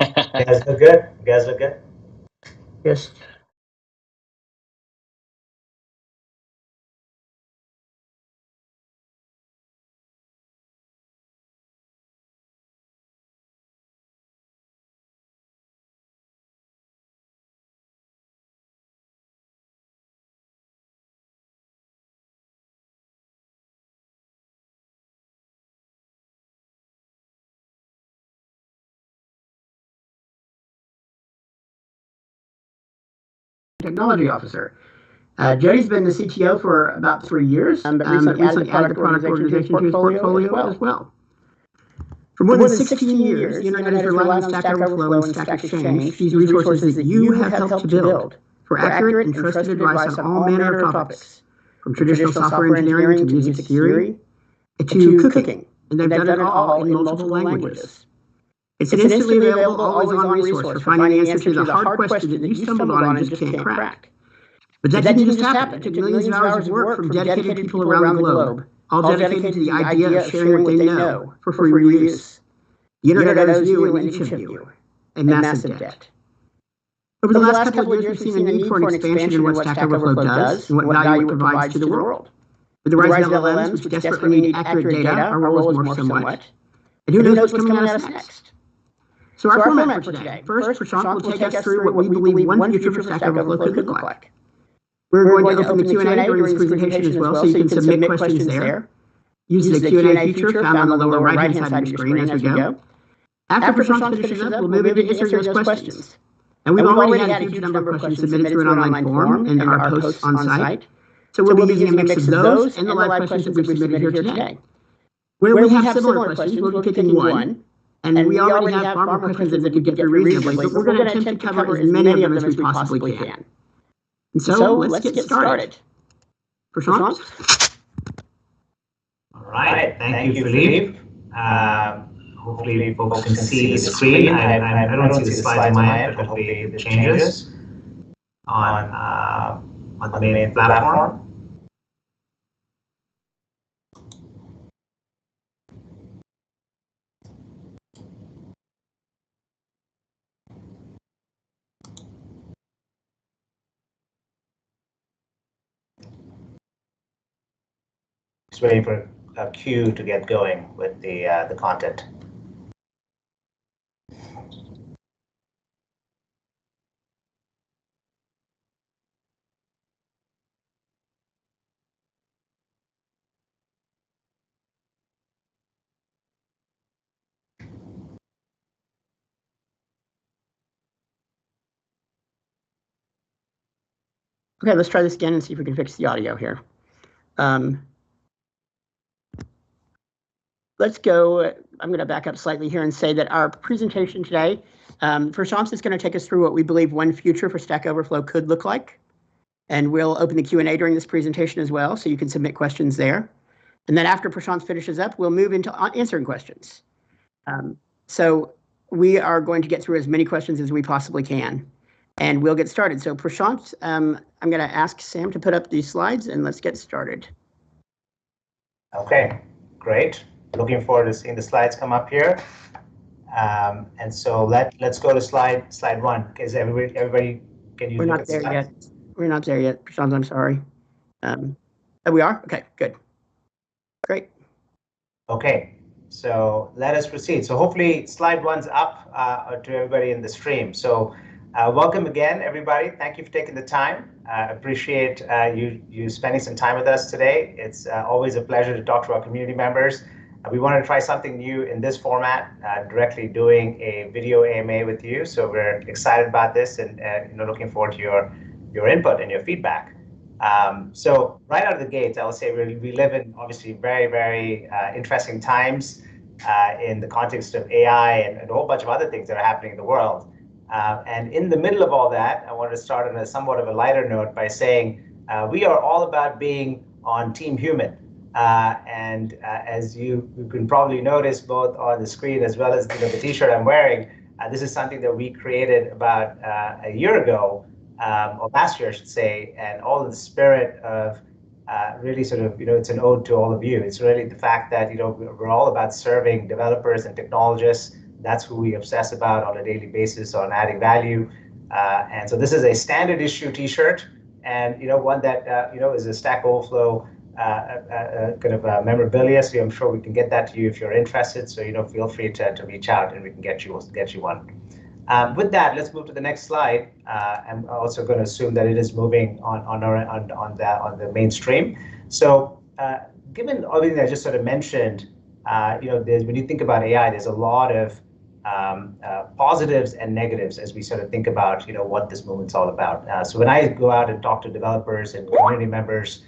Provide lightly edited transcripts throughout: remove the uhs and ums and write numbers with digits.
You guys look good. You guys look good. Yes. Technology officer. Jody's been the CTO for about 3 years, but recently added the product organization to his portfolio as well. For more than 16 years, the internet has relied on Stack Overflow and Stack Exchange, these resources that you have helped to build, for accurate and trusted advice on all manner of topics, from traditional software engineering to music theory to cooking, and they've done it all in multiple languages. It's an instantly available, always-on resource for finding the answer to the hard question that you stumbled on and just can't crack. But that didn't just happen. It took millions of hours of work from dedicated people around the globe, all dedicated to the idea of sharing what they know for free reuse. The internet owes you and each of you a massive debt. Over the last couple of years, we've seen a need for an expansion in what Stack Overflow does and what value it provides to the world. With the rise of LLMs, which desperately need accurate data, our role is morphed somewhat. And who knows what's coming at us next? So our format for today. First, Prashanth will take us through what we believe one future for Stack Overflow could look like. We're going to open the Q&A during this presentation as well, so you can submit questions there. Use the Q&A feature found on the lower right-hand side of your screen as we go. After Prashanth finishes up, we'll move into answering those questions. And we've already had a huge number of questions submitted through an online form and our posts on site. So we'll be using a mix of those and the live questions that we've submitted here today. Where we have similar questions, we'll be picking one. And we already have far more questions than we could get through reasonably, but we're going to attempt to cover as many of them as we possibly can. And so let's get started. Prashanth? All right. Thank you, Philippe. Hopefully folks can see the screen. I don't see the slides on my end, but hopefully it changes on the main platform. Just waiting for a queue to get going with the content. Okay, let's try this again and see if we can fix the audio here. Let's go. I'm going to back up slightly here and say that our presentation today, Prashanth is going to take us through what we believe one future for Stack Overflow could look like. And we'll open the Q&A during this presentation as well, so you can submit questions there. And then after Prashanth finishes up, we'll move into answering questions. So we are going to get through as many questions as we possibly can. And we'll get started. So Prashanth, I'm going to ask Sam to put up these slides and let's get started. Okay, great. Looking forward to seeing the slides come up here. And so let's go to slide one. Is everybody can you? We're not there yet. We're not there yet, Prashanth. I'm sorry. Oh, we are? Okay, good. Great. Okay, so let us proceed. So hopefully slide one's up to everybody in the stream. So welcome again, everybody. Thank you for taking the time. Appreciate you spending some time with us today. It's always a pleasure to talk to our community members. We wanted to try something new in this format, directly doing a video AMA with you. So we're excited about this and looking forward to your input and your feedback. So right out of the gate, I'll say we live in obviously very, very interesting times in the context of AI and a whole bunch of other things that are happening in the world. And in the middle of all that, I wanted to start on a somewhat of a lighter note by saying we are all about being on Team Human. And as you can probably notice both on the screen as well as the t-shirt I'm wearing, this is something that we created about a year ago, or last year I should say, and all of the spirit of really sort of, it's an ode to all of you. It's really the fact that, we're all about serving developers and technologists That's who we obsess about on a daily basis on adding value. And so this is a standard issue T-shirt, and one that is a Stack Overflow kind of memorabilia. So I'm sure we can get that to you if you're interested. So feel free to reach out and we can get you one. With that, let's move to the next slide. I'm also going to assume that it is moving on the mainstream. So given everything I just sort of mentioned, when you think about AI, there's a lot of positives and negatives as we sort of think about what this movement's all about. So when I go out and talk to developers and community members,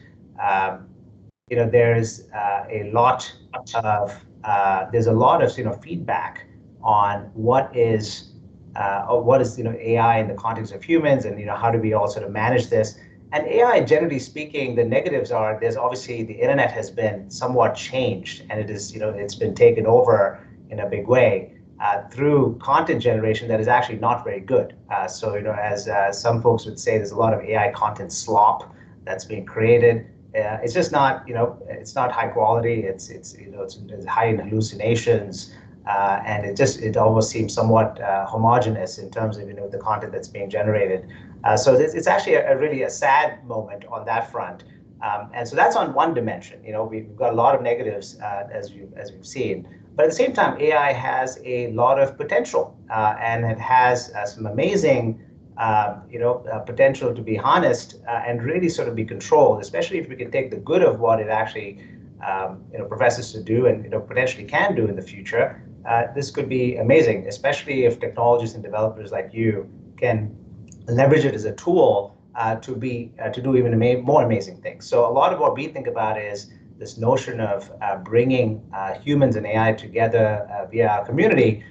there's a lot of feedback on what is AI in the context of humans, and how do we all sort of manage this. And AI, generally speaking, the negatives are there's obviously the internet has been somewhat changed, and it is it's been taken over in a big way through content generation that is actually not very good. So as some folks would say, there's a lot of AI content slop that's being created. It's just not it's not high quality. It's high in hallucinations. And it almost seems somewhat homogenous in terms of the content that's being generated. So it's actually really a sad moment on that front. And so that's on one dimension. We've got a lot of negatives as we've seen, but at the same time, AI has a lot of potential, and it has some amazing potential to be harnessed and really sort of be controlled, especially if we can take the good of what it actually professes to do and potentially can do in the future. This could be amazing, especially if technologists and developers like you can leverage it as a tool to do even more amazing things. So a lot of what we think about is this notion of bringing humans and AI together via our community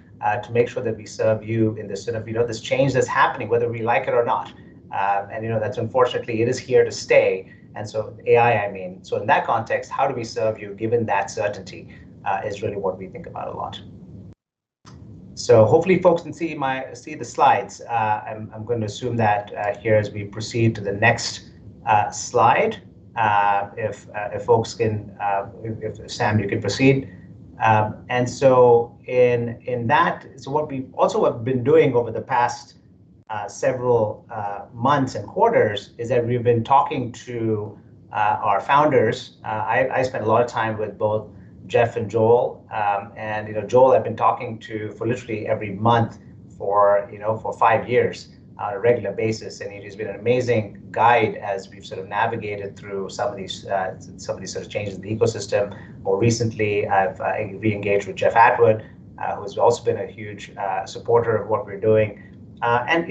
to make sure that we serve you in this sort of this change that's happening, whether we like it or not. And that's unfortunately it is here to stay. And so AI, so in that context, how do we serve you given that certainty is really what we think about a lot. So hopefully folks can see the slides. I'm going to assume that here as we proceed to the next slide. If folks can, if Sam, you can proceed. And so in that, so what we also have been doing over the past several months and quarters is that we've been talking to our founders. I spent a lot of time with both Jeff and Joel, and Joel I've been talking to for literally every month for 5 years on a regular basis, and he's been an amazing guide as we've sort of navigated through some of these sort of changes in the ecosystem. More recently, I've re-engaged with Jeff Atwood, who's also been a huge supporter of what we're doing. And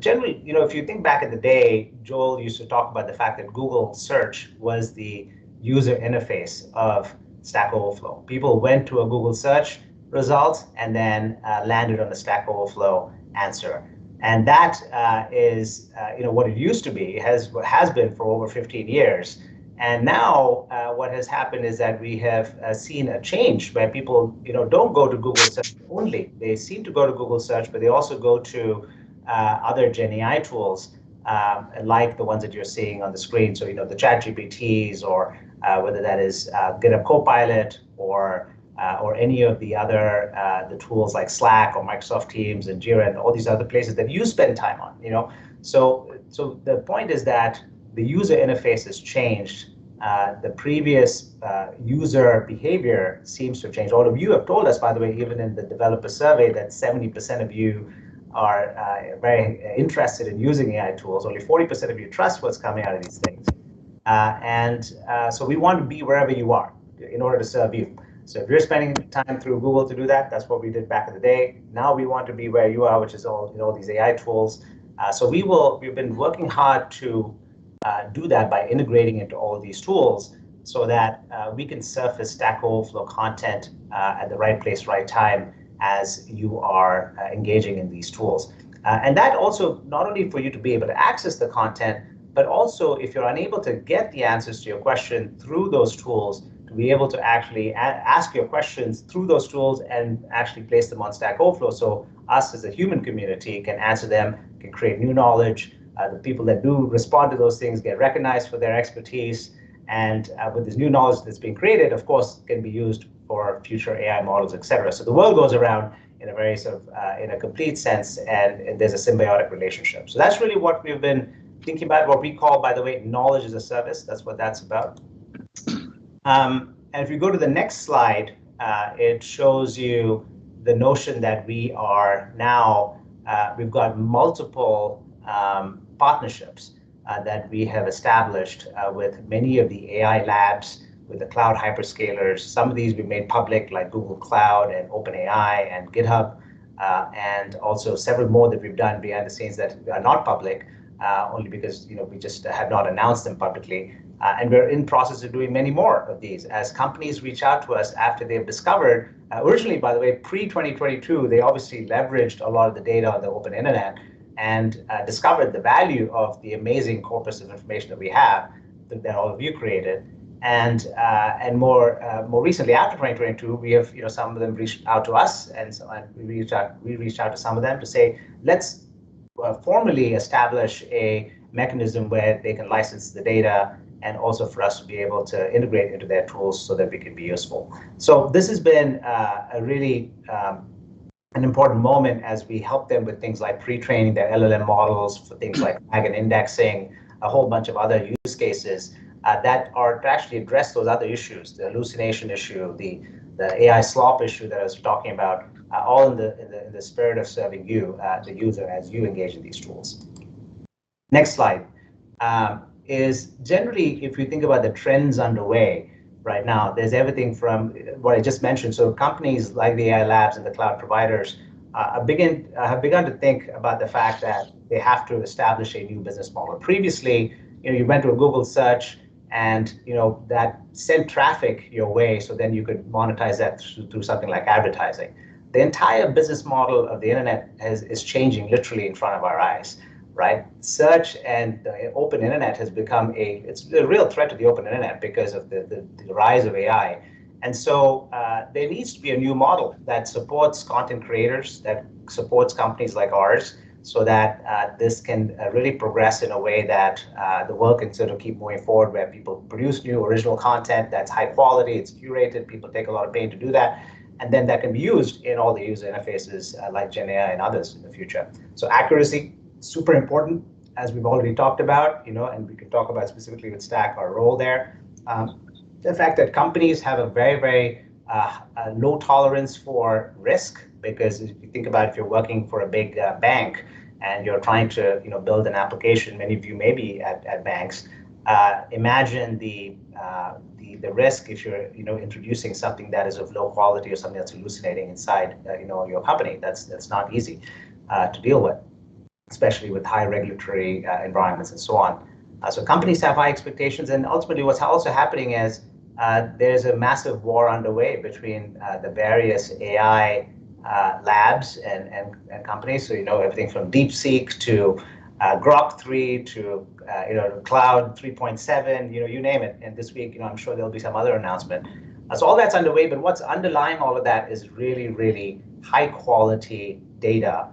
generally, if you think back in the day, Joel used to talk about the fact that Google search was the user interface of Stack Overflow. People went to a Google search result and then landed on a Stack Overflow answer. And that is what it used to be, has been for over 15 years. And now what has happened is that we have seen a change where people don't go to Google search only. They seem to go to Google search, but they also go to other Gen AI tools like the ones that you're seeing on the screen. So the ChatGPTs, or whether that is GitHub Copilot or any of the other the tools like Slack or Microsoft Teams and Jira and all these other places that you spend time on. So the point is that the user interface has changed. The previous user behavior seems to have changed. All of you have told us, by the way, even in the developer survey, that 70% of you are very interested in using AI tools. Only 40% of you trust what's coming out of these things. So we want to be wherever you are in order to serve you. So if you're spending time through Google to do that, that's what we did back in the day. Now we want to be where you are, which is all these AI tools. So we've been working hard to do that by integrating into all of these tools so that we can surface Stack Overflow content at the right place, right time as you are engaging in these tools. And that also not only for you to be able to access the content, but also if you're unable to get the answers to your question through those tools, to be able to actually ask your questions through those tools and actually place them on Stack Overflow. So us as a human community can answer them, can create new knowledge. The people that do respond to those things get recognized for their expertise. And with this new knowledge that's being created, of course, can be used for future AI models, et cetera. So the world goes around in a very sort of in a complete sense, and there's a symbiotic relationship. So that's really what we've been thinking about, what we call, by the way, knowledge as a service. That's what that's about. And if you go to the next slide, it shows you the notion that we are now, we've got multiple partnerships that we have established with many of the AI labs, with the cloud hyperscalers. Some of these we've made public, like Google Cloud and OpenAI and GitHub, and also several more that we've done behind the scenes that are not public, only because we just have not announced them publicly. And we're in process of doing many more of these as companies reach out to us after they've discovered, originally, by the way, pre-2022, they obviously leveraged a lot of the data on the open internet and discovered the value of the amazing corpus of information that we have, that all of you created. And more recently, after 2022, we have some of them reached out to us, and so we reached out to some of them to say, let's formally establish a mechanism where they can license the data, and also for us to be able to integrate into their tools so that we can be useful. So this has been a really an important moment as we help them with things like pre-training their LLM models, for things like tag and indexing, a whole bunch of other use cases that are to actually address those other issues, the hallucination issue, the AI slop issue that I was talking about, all in the spirit of serving you, the user, as you engage in these tools. Next slide. Is generally, if you think about the trends underway right now, there's everything from what I just mentioned. So companies like the AI labs and the cloud providers have begun to think about the fact that they have to establish a new business model. Previously, you went to a Google search, and that sent traffic your way, so then you could monetize that through something like advertising. The entire business model of the internet is changing literally in front of our eyes. Right? Search and the open internet has become it's a real threat to the open internet because of the rise of AI. And so there needs to be a new model that supports content creators, that supports companies like ours, so that this can really progress in a way that the world can sort of keep moving forward, where people produce new original content that's high quality, it's curated, people take a lot of pain to do that, and then that can be used in all the user interfaces like GenAI and others in the future. So accuracy, super important, as we've already talked about, and we can talk about specifically with Stack, our role there. The fact that companies have a very, very low tolerance for risk, because if you think about if you're working for a big bank and you're trying to build an application, many of you may be at banks, imagine the risk if you're introducing something that is of low quality or something that's hallucinating inside your company. That's not easy to deal with, especially with high regulatory environments and so on. So companies have high expectations, and ultimately what's also happening is there's a massive war underway between the various AI labs and companies. So everything from DeepSeek to Grok 3 to Cloud 3.7, you name it. And this week, I'm sure there'll be some other announcement. So all that's underway, but what's underlying all of that is really, really high quality data.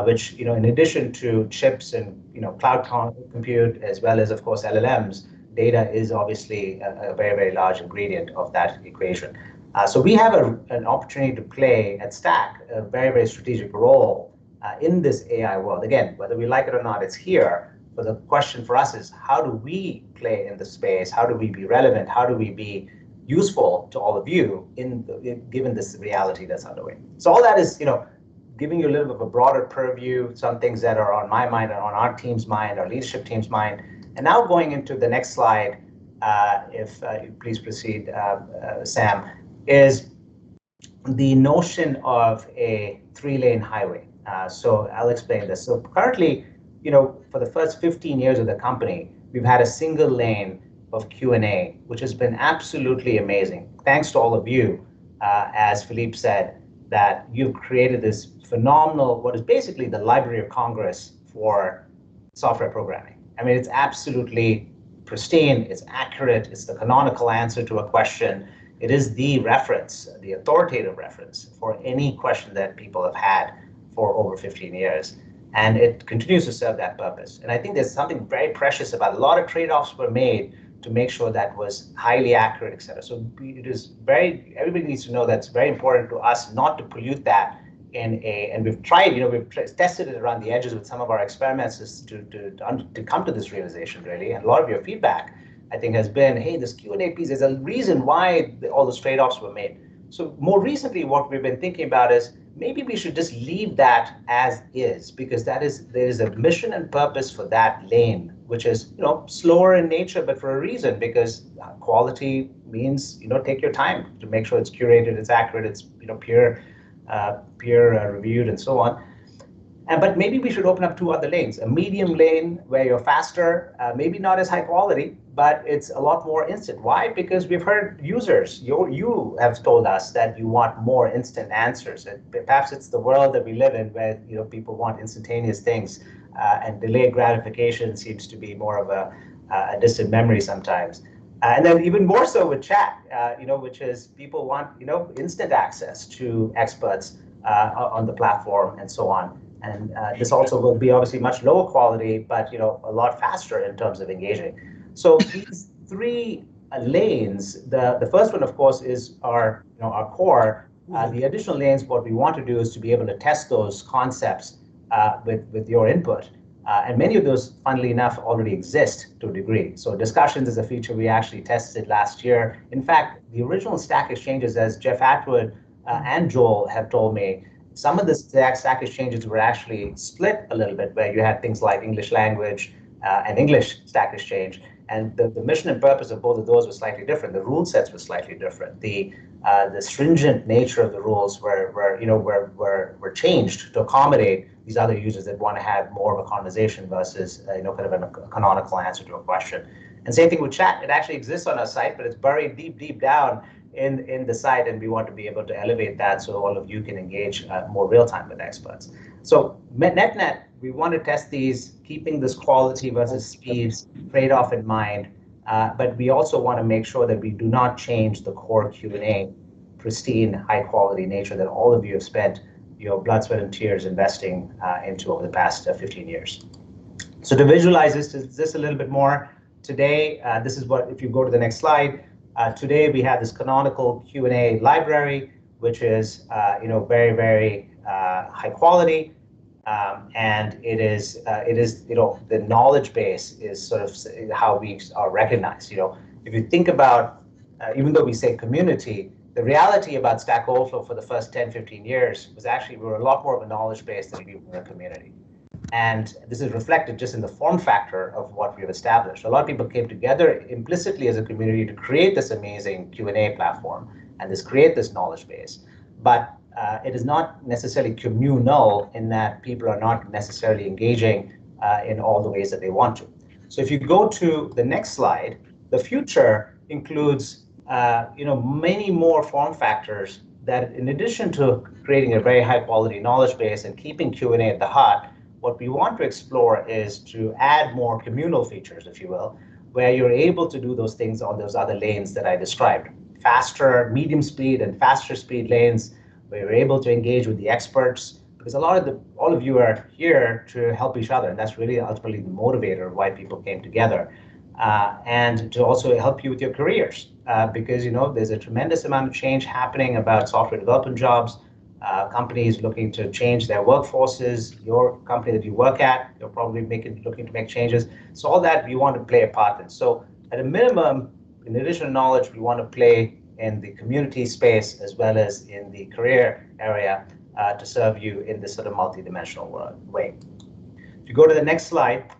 Which, in addition to chips and, cloud compute, as well as, of course, LLMs, data is obviously a very, very large ingredient of that equation. So we have an opportunity to play at Stack a very, very strategic role in this AI world. Again, whether we like it or not, it's here. But the question for us is, how do we play in the space? How do we be relevant? How do we be useful to all of you given this reality that's underway? So all that is, giving you a little bit of a broader purview, some things that are on my mind and on our team's mind, our leadership team's mind. And now going into the next slide, if you please proceed, Sam, is the notion of a 3-lane highway. So I'll explain this. So currently, for the first 15 years of the company, we've had a single lane of Q&A, which has been absolutely amazing. Thanks to all of you, as Philippe said, that you've created this phenomenal, what is basically the Library of Congress for software programming. I mean, it's absolutely pristine, it's accurate, it's the canonical answer to a question. It is the reference, the authoritative reference for any question that people have had for over 15 years. And it continues to serve that purpose. And I think there's something very precious about it. A lot of trade-offs were made to make sure that was highly accurate, et cetera. So it is everybody needs to know that's very important to us not to pollute that and we've tried, we've tested it around the edges with some of our experiments to come to this realization, really. And a lot of your feedback, I think, has been, hey, this Q&A piece, there's a reason why all those trade-offs were made. So more recently, what we've been thinking about is maybe we should just leave that as is, because there is a mission and purpose for that lane, which is slower in nature, but for a reason, because quality means take your time to make sure it's curated, it's accurate, it's peer reviewed, and so on. But maybe we should open up two other lanes: a medium lane where you're faster, maybe not as high quality, but it's a lot more instant. Why? Because we've heard users, you have told us that you want more instant answers. And perhaps it's the world that we live in where people want instantaneous things, and delayed gratification seems to be more of a distant memory sometimes. And then even more so with chat, which is people want instant access to experts on the platform and so on. And this also will be obviously much lower quality, but a lot faster in terms of engaging. So these three lanes, the first one, of course, is our core. The additional lanes, what we want to do is to be able to test those concepts with your input. And many of those, funnily enough, already exist to a degree. So discussions is a feature we actually tested last year. In fact, the original Stack exchanges, as Jeff Atwood and Joel have told me, some of the Stack exchanges were actually split a little bit, where you had things like English language and English Stack exchange. And the mission and purpose of both of those was slightly different. The rule sets were slightly different. The stringent nature of the rules were changed to accommodate these other users that want to have more of a conversation versus kind of a canonical answer to a question. And same thing with chat. It actually exists on our site, but it's buried deep down in the site, and we want to be able to elevate that so all of you can engage more real time with experts. So net, we want to test these, keeping this quality versus speed trade-off in mind, but we also want to make sure that we do not change the core Q&A pristine, high-quality nature that all of you have spent your blood, sweat, and tears investing into over the past 15 years. So to visualize this a little bit more, today, this is what, if you go to the next slide, today we have this canonical Q&A library, which is very, very high quality, and it is the knowledge base is sort of how we are recognized. If you think about, even though we say community, the reality about Stack Overflow for the first 10, 15 years was actually we were a lot more of a knowledge base than we were a community. And this is reflected just in the form factor of what we've established. A lot of people came together implicitly as a community to create this amazing Q&A platform and create this knowledge base. But it is not necessarily communal in that people are not necessarily engaging in all the ways that they want to. So if you go to the next slide, the future includes many more form factors that, in addition to creating a very high quality knowledge base and keeping Q&A at the heart, what we want to explore is to add more communal features, if you will, where you're able to do those things on those other lanes that I described. Faster, medium speed, and faster speed lanes, where you're able to engage with the experts, because all of you are here to help each other, and that's really ultimately the motivator of why people came together. And to also help you with your careers, because there's a tremendous amount of change happening about software development jobs. Companies looking to change their workforces. Your company that you work at, you're probably looking to make changes. So all that we want to play a part in. So at a minimum, in addition to knowledge, we want to play in the community space as well as in the career area to serve you in this sort of multidimensional way. If you go to the next slide,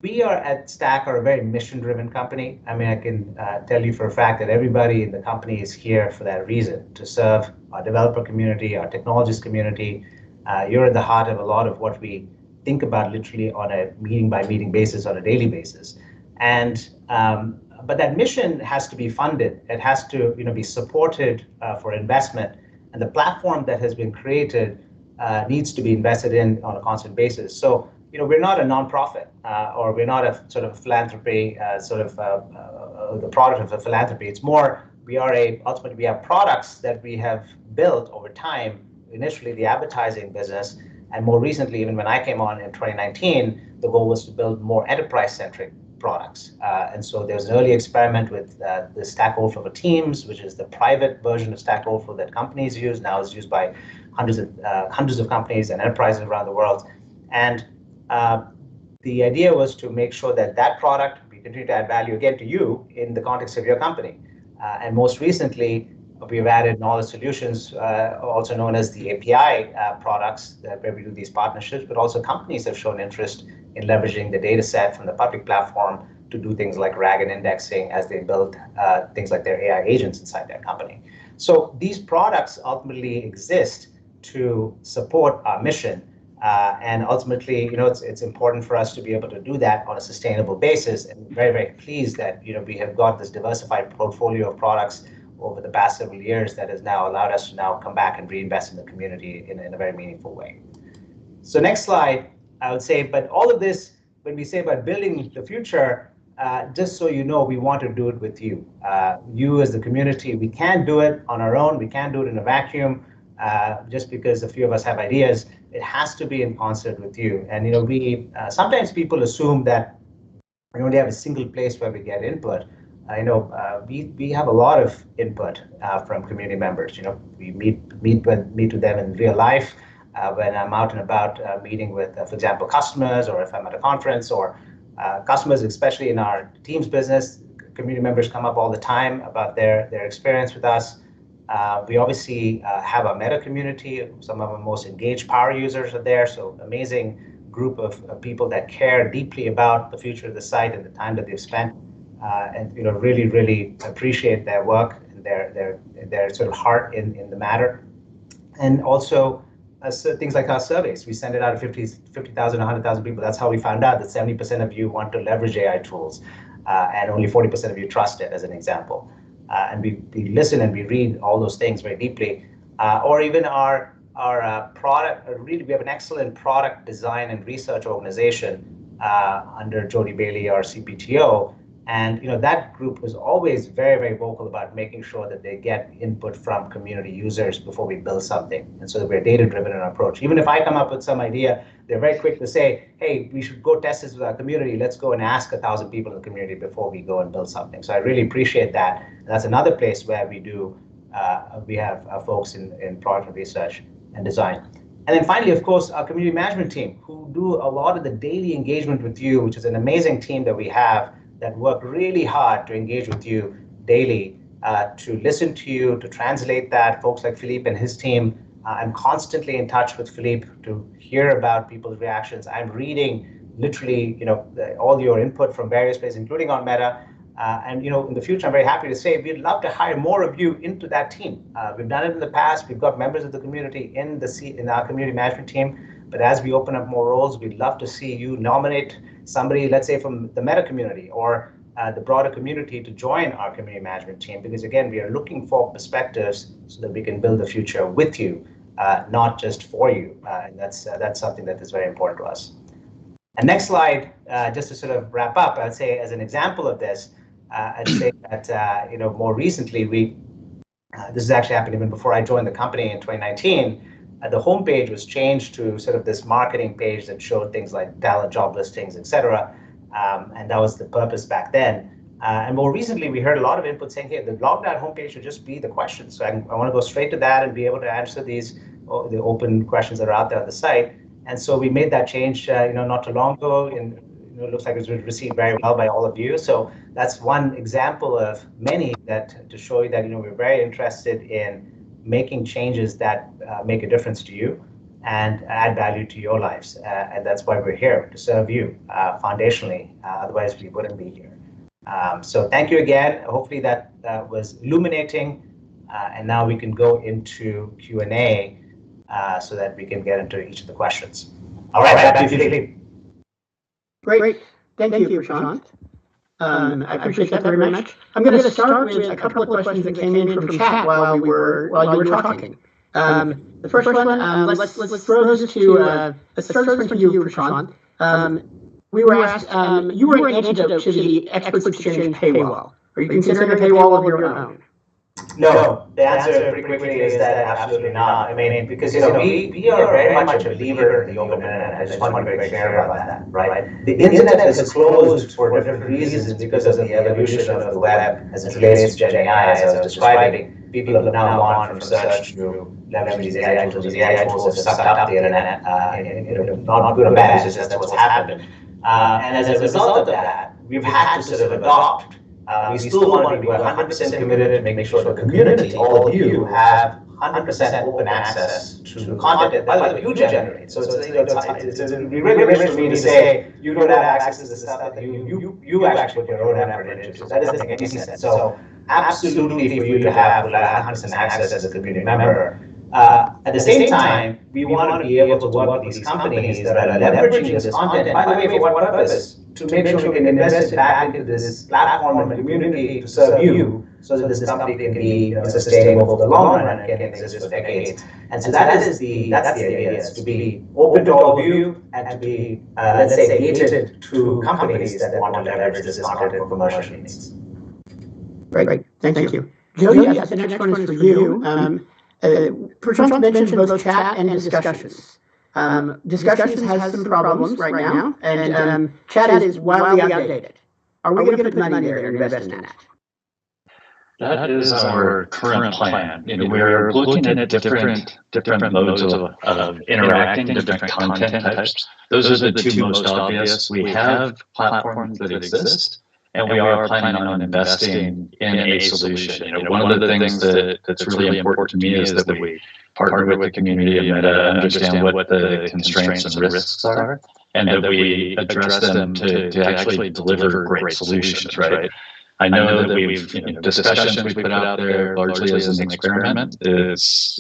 we are at Stack are a very mission-driven company. I mean, I can tell you for a fact that everybody in the company is here for that reason, to serve our developer community, our technologist community. You're at the heart of a lot of what we think about literally on a meeting-by-meeting basis, on a daily basis. And but that mission has to be funded. It has to be supported for investment. And the platform that has been created needs to be invested in on a constant basis. So we're not a nonprofit, or we're not a sort of philanthropy, the product of a philanthropy. It's more, ultimately we have products that we have built over time, initially the advertising business, and more recently, even when I came on in 2019, the goal was to build more enterprise-centric products. And so there was an early experiment with the Stack Overflow for Teams, which is the private version of Stack Overflow that companies use. Now it's used by hundreds of companies and enterprises around the world. And the idea was to make sure that that product, we continue to add value again to you in the context of your company. And most recently, we've added knowledge solutions, also known as the API products, where we do these partnerships, but also companies have shown interest in leveraging the data set from the public platform to do things like RAG and indexing as they build things like their AI agents inside their company. So these products ultimately exist to support our mission. And ultimately, it's important for us to be able to do that on a sustainable basis. And we're very, very pleased that, we have got this diversified portfolio of products over the past several years that has now allowed us to now come back and reinvest in the community in a very meaningful way. So next slide, I would say, but all of this, when we say about building the future, just so you know, we want to do it with you. You as the community, we can't do it on our own. We can't do it in a vacuum. Just because a few of us have ideas, it has to be in concert with you. And we sometimes people assume that we only have a single place where we get input. We have a lot of input from community members. We meet with them in real life when I'm out and about meeting with, for example, customers, or if I'm at a conference, or customers, especially in our Teams business. Community members come up all the time about their experience with us. We obviously have a meta community. Some of our most engaged power users are there. So amazing group of people that care deeply about the future of the site and the time that they've spent, and really, really appreciate their work and their sort of heart in the matter. And also things like our surveys. We send it out to 50,000, 100,000 people. That's how we found out that 70% of you want to leverage AI tools, and only 40% of you trust it, as an example. And we listen and we read all those things very deeply. Or even our product, really, we have an excellent product design and research organization under Jody Bailey, our CPTO. And that group was always very, very vocal about making sure that they get input from community users before we build something. And so that we're data-driven in our approach. Even if I come up with some idea, they're very quick to say, hey, we should go test this with our community. Let's go and ask 1,000 people in the community before we go and build something. So I really appreciate that. And that's another place where we have folks in product and research and design. And then finally, of course, our community management team, who do a lot of the daily engagement with you, which is an amazing team that we have that work really hard to engage with you daily, to listen to you, to translate that. Folks like Philippe and his team, I'm constantly in touch with Philippe to hear about people's reactions. I'm reading literally, all your input from various places, including on Meta. And in the future, I'm very happy to say we'd love to hire more of you into that team. We've done it in the past. We've got members of the community in our community management team. But as we open up more roles, we'd love to see you nominate somebody, let's say from the Meta community or the broader community, to join our community management team. Because again, we are looking for perspectives so that we can build the future with you, not just for you. And that's something that is very important to us. And next slide, just to sort of wrap up, I'd say as an example of this, I'd say that more recently this has actually happened even before I joined the company in 2019. The homepage was changed to sort of this marketing page that showed things like talent, job listings, etc. And that was the purpose back then. And more recently, we heard a lot of input saying, hey, the blog.net homepage should just be the questions. So I want to go straight to that and be able to answer the open questions that are out there on the site. And so we made that change, not too long ago. And it looks like it was received very well by all of you. So that's one example of many to show you that we're very interested in making changes that make a difference to you and add value to your lives. And that's why we're here, to serve you foundationally. Otherwise, we wouldn't be here. So thank you again. Hopefully that was illuminating. And now we can go into Q&A so that we can get into each of the questions. All right, back to you, Philippe. Great. Thank you, Prashanth. I appreciate that very much. I'm going to start with a couple of questions that came in from chat while you were talking. The first one, let's throw this to you, Prashanth. We were asked, you were an antidote to the Experts Exchange paywall. Are you considering a paywall of your own? No, the answer pretty quickly is that absolutely not. I mean, because we are very much a believer in the open internet. I just want to be very clear about that, right? The internet is closed for different reasons because of the evolution of the web as it relates to Gen AI, as I was describing. people have now gone from search to leveraging these AI tools. These AI tools have sucked up the internet, not good or bad, it's just that's what's happened. And as a result of that, we've had to sort of adopt. We still want to be 100% committed to make sure the community, all of you, have 100% open access to the content that, by the way, you generate. So it's really rich for me to say you don't have access to the stuff that you actually put your own effort into. So that doesn't make any sense. So absolutely for you to have 100% access as a community member. At the same time, we want to be able to work with these companies that are leveraging this content. By the way, for what purpose? To make sure we can invest it back into this platform and community to serve you, so that this company can be sustainable for the long run and can exist for decades. And so that's the idea, is to be open to all of you and to be, let's say, gated to companies that want to leverage this content for commercial needs. Great. Thank you. Jody, the next one is for you. Prashanth mentioned both chat and discussions. Discussions has some problems right now, and chat is wildly outdated. Are we going to put money there and invest in that? That is our current plan. We're looking at different modes of interacting, different content types. Those are the two most obvious. We have platforms that exist, and we are planning on investing in a solution. One of the things that's really important to me is that we partner with the community and understand what the constraints and risks are, and that we address them to actually deliver great solutions, right? I know that we've, discussions we put out there largely as an experiment is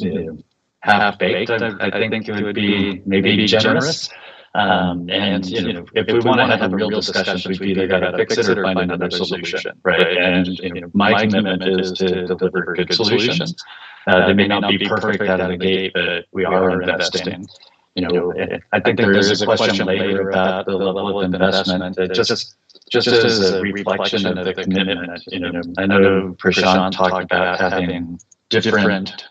half-baked. I think it would be maybe generous. And if we want to have a real discussion, we've either got to fix it or find another solution, right? And my commitment is to deliver good solutions. They may not be perfect out of the gate, but we are investing. I think there is a question later about the level of investment. Just as a reflection of the commitment, I know Prashanth talked about having different,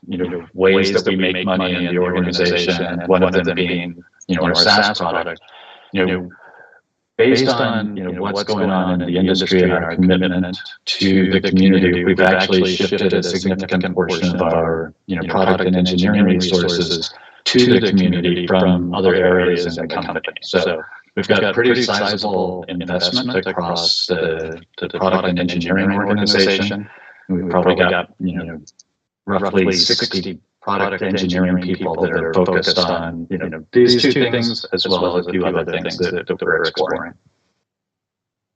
ways that we make money in the organization, and one of them being, our SaaS product. Based on what's going on in the industry and our commitment to the community, we've actually shifted a significant portion of our product and engineering resources to the community from other areas in the company. So we've got a pretty sizable investment across the product and engineering organization. We've probably got roughly 60 product engineering people that are focused on these two things, as well as a few other things that we're exploring.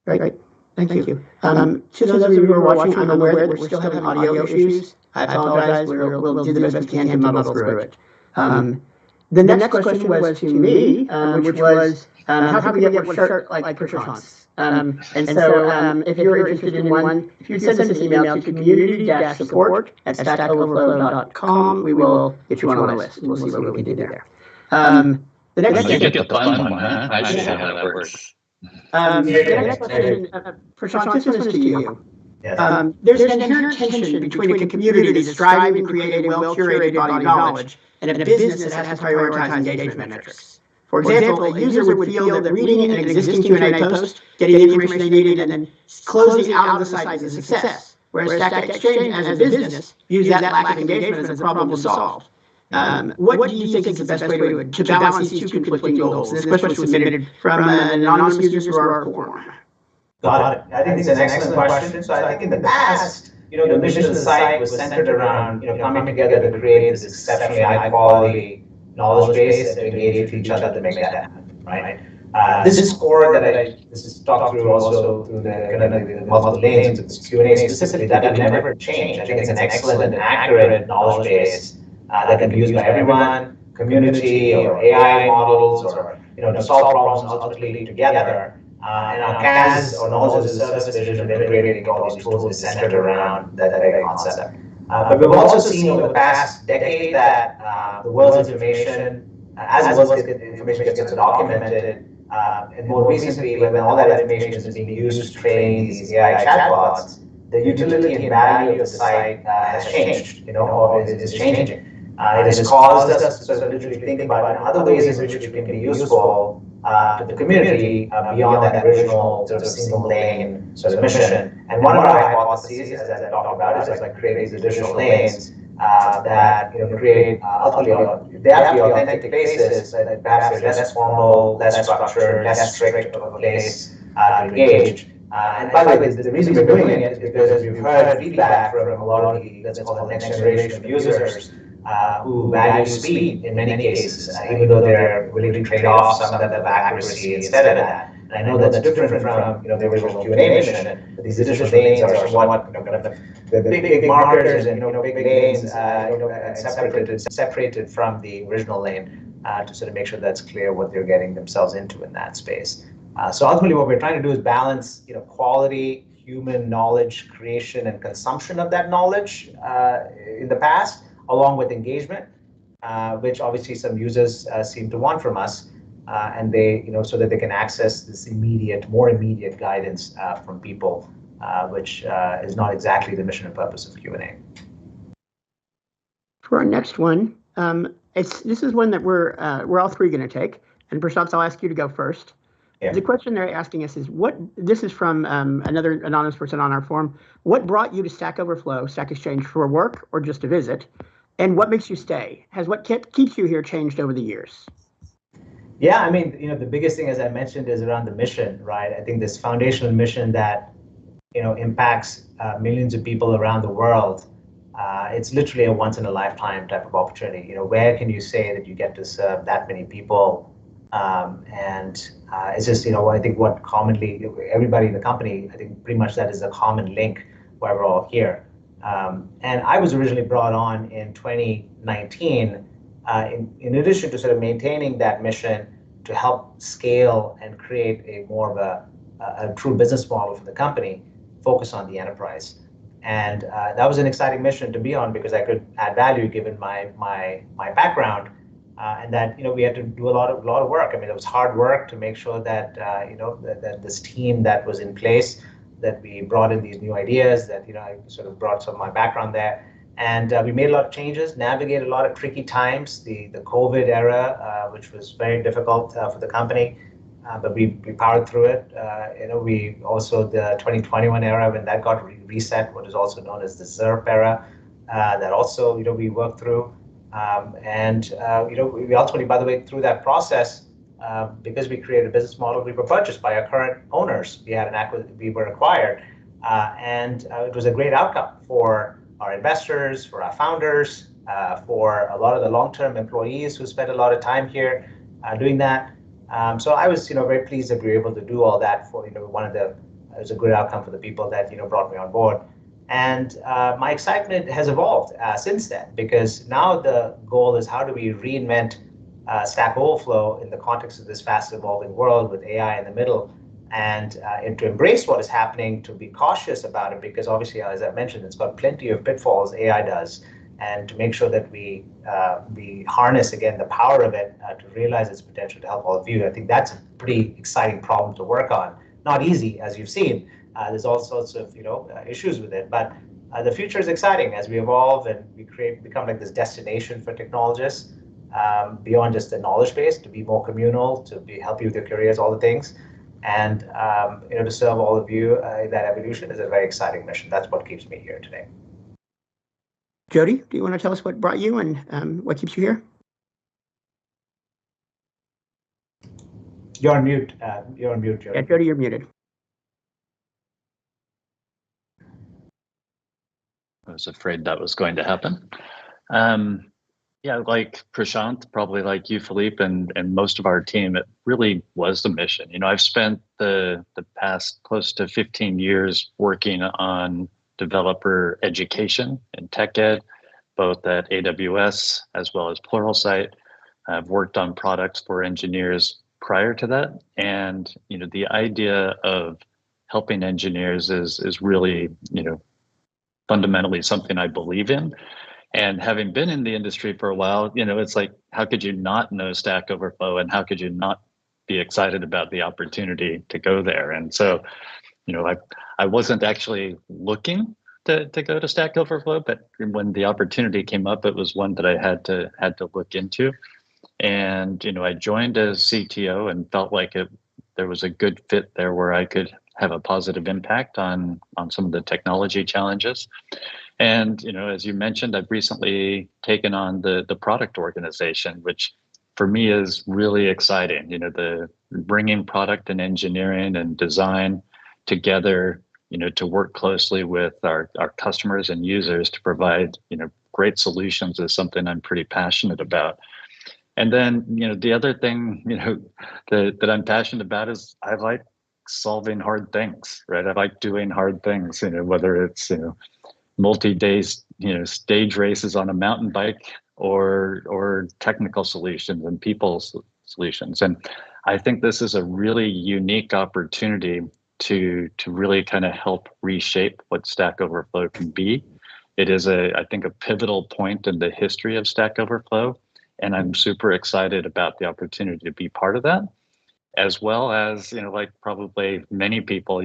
Great. Thank you. To those of you who are watching, I'm aware that we're still having audio issues. I apologize. We'll do the best we can to muddle through it. The next question was to me, which was, how can we get more shirt like Prashanth's? And so if you're interested in one, if you send us an email to community-support@stackoverflow.com, we will get you on a list. We'll see what we can do there. The next question. You get the fun one, huh? I see how that works. The next question, Prashanth, this one is to you. There's an inherent tension between a community that's striving to create a well-curated body of knowledge and a business that has to prioritize engagement metrics. For example, a user would feel that reading an existing Q&A post, getting the information they needed, and then closing out of the site is a success, whereas Stack Exchange as a business views that lack of engagement as a problem to solve. What do you think is the best way to balance these two conflicting goals? And this question was submitted from an anonymous user through our forum. Got it. I think it's an excellent question. So I think in the past, the mission of the site was centered around coming together to create this exceptionally high quality knowledge base and to engage with each other to make that happen, right? This is core that this is talked through also through the multiple lanes of this Q&A specifically. That will never change. I think it's an excellent and accurate knowledge base that can be used by everyone, community or AI models, or to solve problems ultimately together. And our CAS or knowledge as a service vision of integrating all these tools is centered around that very concept. But we've also seen over the past decade that the world's information, as the world's information gets documented, and more recently, when all that information is being used to train these AI chatbots, the utility and value of the site has changed, or is changing. It has caused us to sort of literally think about other ways in which it can be useful to the community beyond that original sort of single lane sort of mission. And one of our hypotheses, as I talked about, is like create these additional lanes that create ultimately they have to be authentic places that perhaps are less formal, less structured, less strict of a place to engage. And by the way, the reason we're doing it is because we've heard feedback from a lot of the, let's call it, next generation of users who value speed in many cases, even though they're willing to trade off some level of accuracy instead of that. And I know that's different from the original Q&A mission, but these additional lanes are somewhat kind of the big markers and big lanes separated from the original lane to sort of make sure that's clear what they're getting themselves into in that space. So ultimately, what we're trying to do is balance, quality, human knowledge creation and consumption of that knowledge in the past, along with engagement, which obviously some users seem to want from us, and they, so that they can access this more immediate guidance from people, which is not exactly the mission and purpose of Q&A. For our next one, this is one that we're all three going to take, and Prashanth, I'll ask you to go first. Yeah. The question they're asking us is, this is from another anonymous person on our forum. What brought you to Stack Overflow, Stack Exchange, for work or just to visit? And what makes you stay? Has what keeps you here changed over the years? Yeah, I mean, the biggest thing, as I mentioned, is around the mission, right? I think this foundational mission that, impacts millions of people around the world. It's literally a once in a lifetime type of opportunity. Where can you say that you get to serve that many people? And it's just, I think what commonly, everybody in the company, I think pretty much that is a common link why we're all here. And I was originally brought on in 2019, in addition to sort of maintaining that mission, to help scale and create a more of a true business model for the company, focus on the enterprise. And that was an exciting mission to be on because I could add value given my background. And that we had to do a lot of work. I mean, it was hard work to make sure that that this team that was in place, that we brought in these new ideas, that I sort of brought some of my background there, and we made a lot of changes, navigated a lot of tricky times, the COVID era, which was very difficult for the company, but we powered through it. We also the 2021 era, when that got reset, what is also known as the ZERP era, that also we worked through. We ultimately, by the way, through that process, because we created a business model, we were purchased by our current owners. We were acquired, and it was a great outcome for our investors, for our founders, for a lot of the long-term employees who spent a lot of time here doing that. So I was, very pleased that we were able to do all that for, it was a good outcome for the people that, brought me on board. And my excitement has evolved since then, because now the goal is how do we reinvent Stack Overflow in the context of this fast evolving world with AI in the middle, and to embrace what is happening, to be cautious about it, because obviously, as I mentioned, it's got plenty of pitfalls, AI does, and to make sure that we harness, again, the power of it to realize its potential to help all of you. I think that's a pretty exciting problem to work on. Not easy, as you've seen. There's all sorts of issues with it, but the future is exciting as we evolve and we become like this destination for technologists, beyond just the knowledge base, to be more communal, to help you with your careers, all the things, and to serve all of you in that evolution is a very exciting mission. That's what keeps me here today. Jody, do you want to tell us what brought you and what keeps you here? You're on mute. You're on mute, Jody. Yeah, Jody, you're muted. I was afraid that was going to happen. Yeah, like Prashanth, probably like you, Philippe, and most of our team, it really was the mission. I've spent the past close to 15 years working on developer education and tech ed, both at AWS as well as Pluralsight. I've worked on products for engineers prior to that. And, the idea of helping engineers is really, fundamentally something I believe in. And having been in the industry for a while, it's like, how could you not know Stack Overflow, and how could you not be excited about the opportunity to go there? And so, I wasn't actually looking to go to Stack Overflow, but when the opportunity came up, it was one that I had to look into. And, I joined as CTO and felt like there was a good fit there where I could have a positive impact on some of the technology challenges. And, as you mentioned, I've recently taken on the product organization, which for me is really exciting. The bringing product and engineering and design together, to work closely with our customers and users to provide, great solutions is something I'm pretty passionate about. And then, the other thing, that I'm passionate about is I like solving hard things, right? I like doing hard things, whether it's, multi-days, stage races on a mountain bike or technical solutions and people solutions. And I think this is a really unique opportunity to really kind of help reshape what Stack Overflow can be. It is I think a pivotal point in the history of Stack Overflow. And I'm super excited about the opportunity to be part of that, as well as, like probably many people,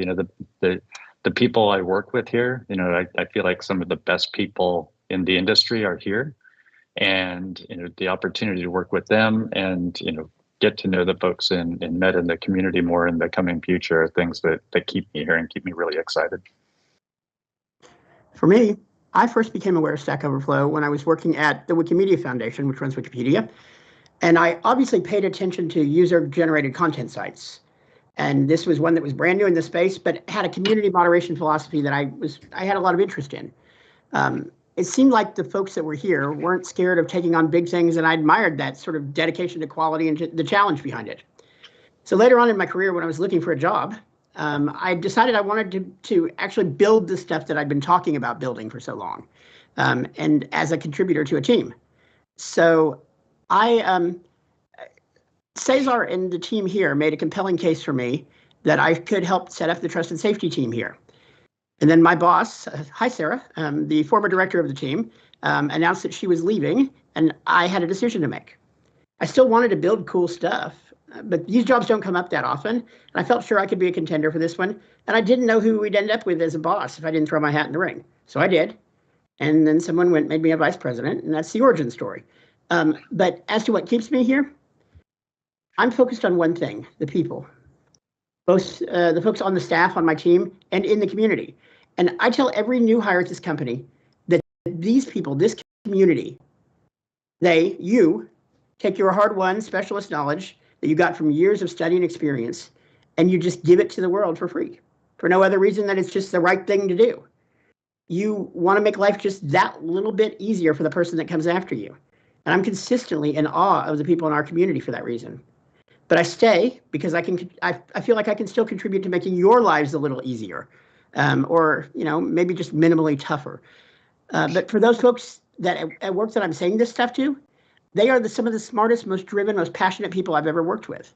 the people I work with here, I feel like some of the best people in the industry are here. And, the opportunity to work with them and, get to know the folks in Meta and the community more in the coming future are things that keep me here and keep me really excited. For me, I first became aware of Stack Overflow when I was working at the Wikimedia Foundation, which runs Wikipedia. And I obviously paid attention to user-generated content sites. And this was one that was brand new in the space, but had a community moderation philosophy that I had a lot of interest in. It seemed like the folks that were here weren't scared of taking on big things, and I admired that sort of dedication to quality and the challenge behind it. So later on in my career, when I was looking for a job, I decided I wanted to actually build the stuff that I'd been talking about building for so long, and as a contributor to a team. So Cesar and the team here made a compelling case for me that I could help set up the trust and safety team here. And then my boss, hi Sarah, the former director of the team, announced that she was leaving, and I had a decision to make. I still wanted to build cool stuff, but these jobs don't come up that often, and I felt sure I could be a contender for this one, and I didn't know who we'd end up with as a boss if I didn't throw my hat in the ring. So I did, and then someone made me a vice president, and that's the origin story. But as to what keeps me here, I'm focused on one thing: the people, both the folks on the staff, on my team, and in the community. And I tell every new hire at this company that these people, this community, you take your hard-won specialist knowledge that you got from years of study and experience, and you just give it to the world for free, for no other reason than it's just the right thing to do. You want to make life just that little bit easier for the person that comes after you. And I'm consistently in awe of the people in our community for that reason. But I stay because I feel like I can still contribute to making your lives a little easier, or maybe just minimally tougher. But for those folks that at work that I'm saying this stuff to, they are some of the smartest, most driven, most passionate people I've ever worked with.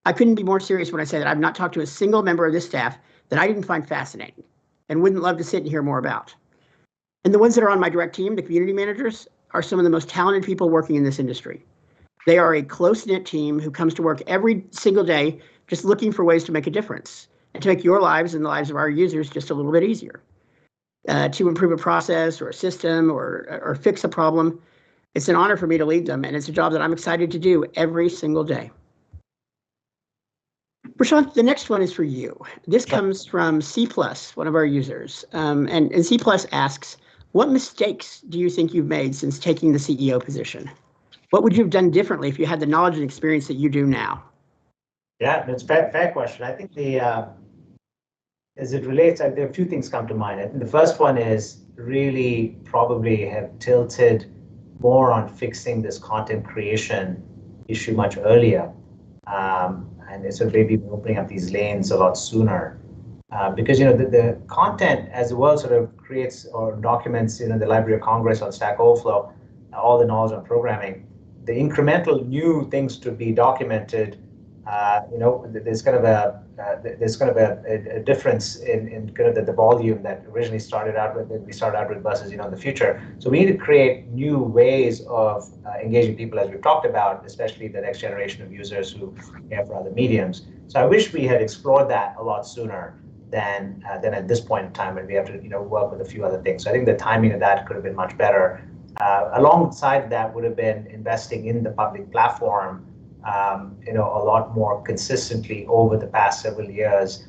I couldn't be more serious when I say that I've not talked to a single member of this staff that I didn't find fascinating and wouldn't love to sit and hear more about. And the ones that are on my direct team, the community managers, are some of the most talented people working in this industry. They are a close-knit team who comes to work every single day just looking for ways to make a difference and to make your lives and the lives of our users just a little bit easier. To improve a process or a system or fix a problem. It's an honor for me to lead them, and it's a job that I'm excited to do every single day. Prashanth, the next one is for you. This comes from C+, one of our users. And C+ asks, what mistakes do you think you've made since taking the CEO position? What would you have done differently if you had the knowledge and experience that you do now? Yeah, it's a fair question. I think as it relates, there are a few things come to mind. I think the first one is really probably have tilted more on fixing this content creation issue much earlier. And so maybe opening up these lanes a lot sooner. Because the content as the world sort of creates or documents the Library of Congress on Stack Overflow, all the knowledge on programming, the incremental new things to be documented, there's kind of a difference in kind of the volume that originally started out with versus in the future. So we need to create new ways of engaging people, as we've talked about, especially the next generation of users who have other mediums. So I wish we had explored that a lot sooner than at this point in time when we have to work with a few other things. So I think the timing of that could have been much better. Alongside that would have been investing in the public platform, a lot more consistently over the past several years,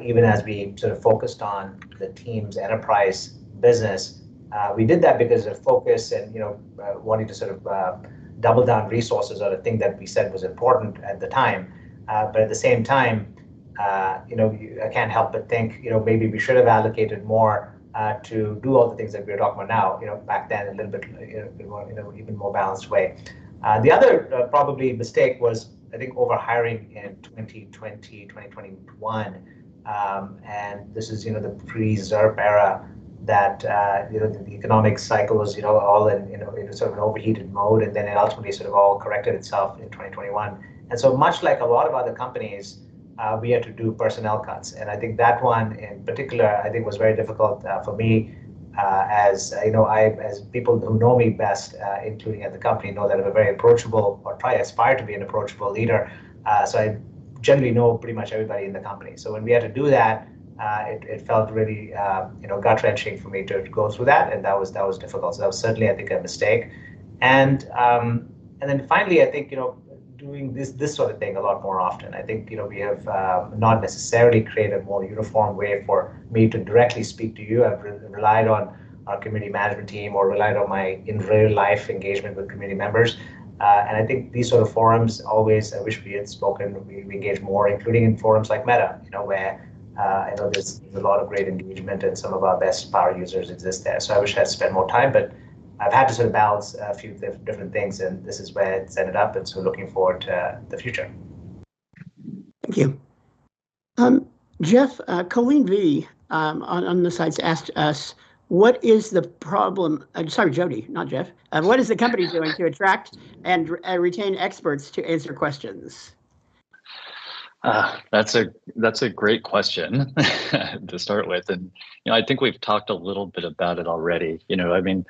even as we sort of focused on the team's enterprise business. We did that because of focus and wanting to sort of double down resources on a thing that we said was important at the time. But at the same time, I can't help but think, maybe we should have allocated more to do all the things that we're talking about now. Back then, a little bit, even more balanced way. The other probably mistake was, I think, overhiring in 2020, 2021, and this is the pre-ZERP era. That the economic cycle was all in sort of an overheated mode, and then it ultimately sort of all corrected itself in 2021. And so much like a lot of other companies, we had to do personnel cuts, and I think that one in particular I think was very difficult for me, as people who know me best, including at the company, know that I'm a very approachable, or aspire to be an approachable leader. So I generally know pretty much everybody in the company. So when we had to do that, it felt really gut-wrenching for me to go through that, and that was difficult. So that was certainly, I think, a mistake. And then finally, I think doing this sort of thing a lot more often. I think we have not necessarily created a more uniform way for me to directly speak to you. I've relied on our community management team, or relied on my in real life engagement with community members. And I think these sort of forums always, I wish we had spoken, we engage more, including in forums like Meta, where I know there's a lot of great engagement, and some of our best power users exist there. So I wish I had spent more time, but I've had to sort of balance a few different things, and this is where it's ended up. And so looking forward to the future. Thank you. Jeff, Colleen V on the sites asked us, what is the problem? Sorry, Jody, not Jeff. What is the company doing to attract and retain experts to answer questions? That's a great question to start with, and I think we've talked a little bit about it already. I mean,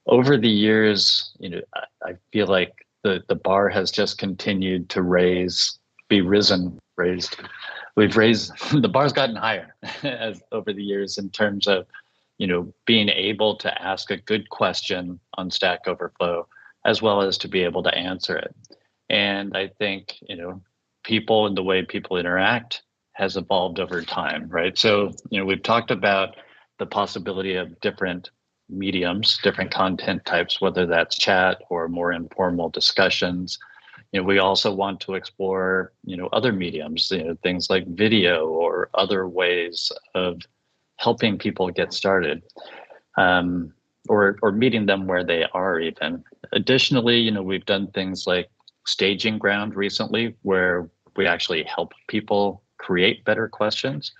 over the years, I feel like the bar has just continued to raised. We've raised the bar's gotten higher over the years in terms of being able to ask a good question on Stack Overflow, as well as to be able to answer it. And I think people and the way people interact has evolved over time, right? So, we've talked about the possibility of different mediums, different content types, whether that's chat or more informal discussions. We also want to explore, other mediums, things like video or other ways of helping people get started, or meeting them where they are even. Additionally, we've done things like Staging Ground recently, where we actually help people create better questions,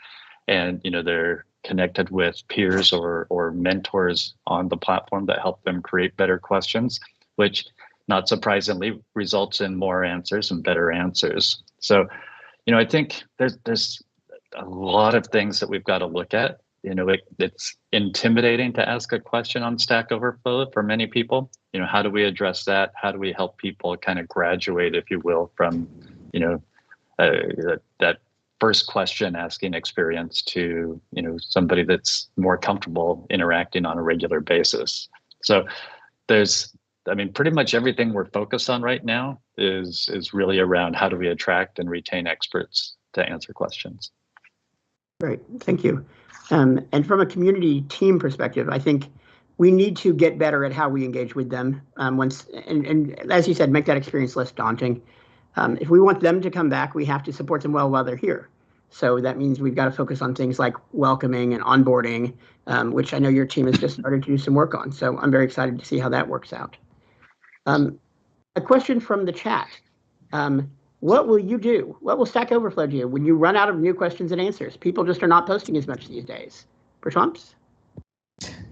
and they're connected with peers or mentors on the platform that help them create better questions, which not surprisingly results in more answers and better answers. So I think there's a lot of things that we've got to look at. It's intimidating to ask a question on Stack Overflow for many people. How do we address that? How do we help people kind of graduate, if you will, from that first question asking experience to somebody that's more comfortable interacting on a regular basis? So pretty much everything we're focused on right now is really around how do we attract and retain experts to answer questions. Great, thank you. And from a community team perspective, I think we need to get better at how we engage with them. And as you said, make that experience less daunting. If we want them to come back, we have to support them well while they're here. So that means we've got to focus on things like welcoming and onboarding, which I know your team has just started to do some work on. So I'm very excited to see how that works out. A question from the chat. What will you do? What will Stack Overflow do when you run out of new questions and answers? People just are not posting as much these days. Prashanth?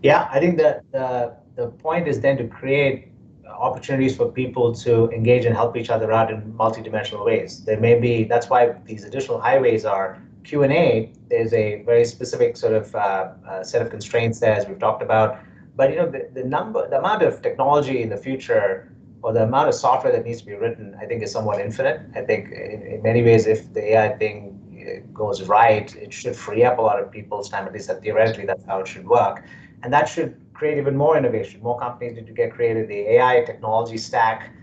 Yeah, I think that the point is then to create opportunities for people to engage and help each other out in multidimensional ways. There may be, that's why these additional highways are Q&A. There's a very specific sort of set of constraints there, as we've talked about. But the amount of technology in the future, or the amount of software that needs to be written, I think is somewhat infinite. I think in many ways, if the AI thing goes right, it should free up a lot of people's time. At least theoretically, that's how it should work. And that should create even more innovation. More companies need to get creative. The AI technology stack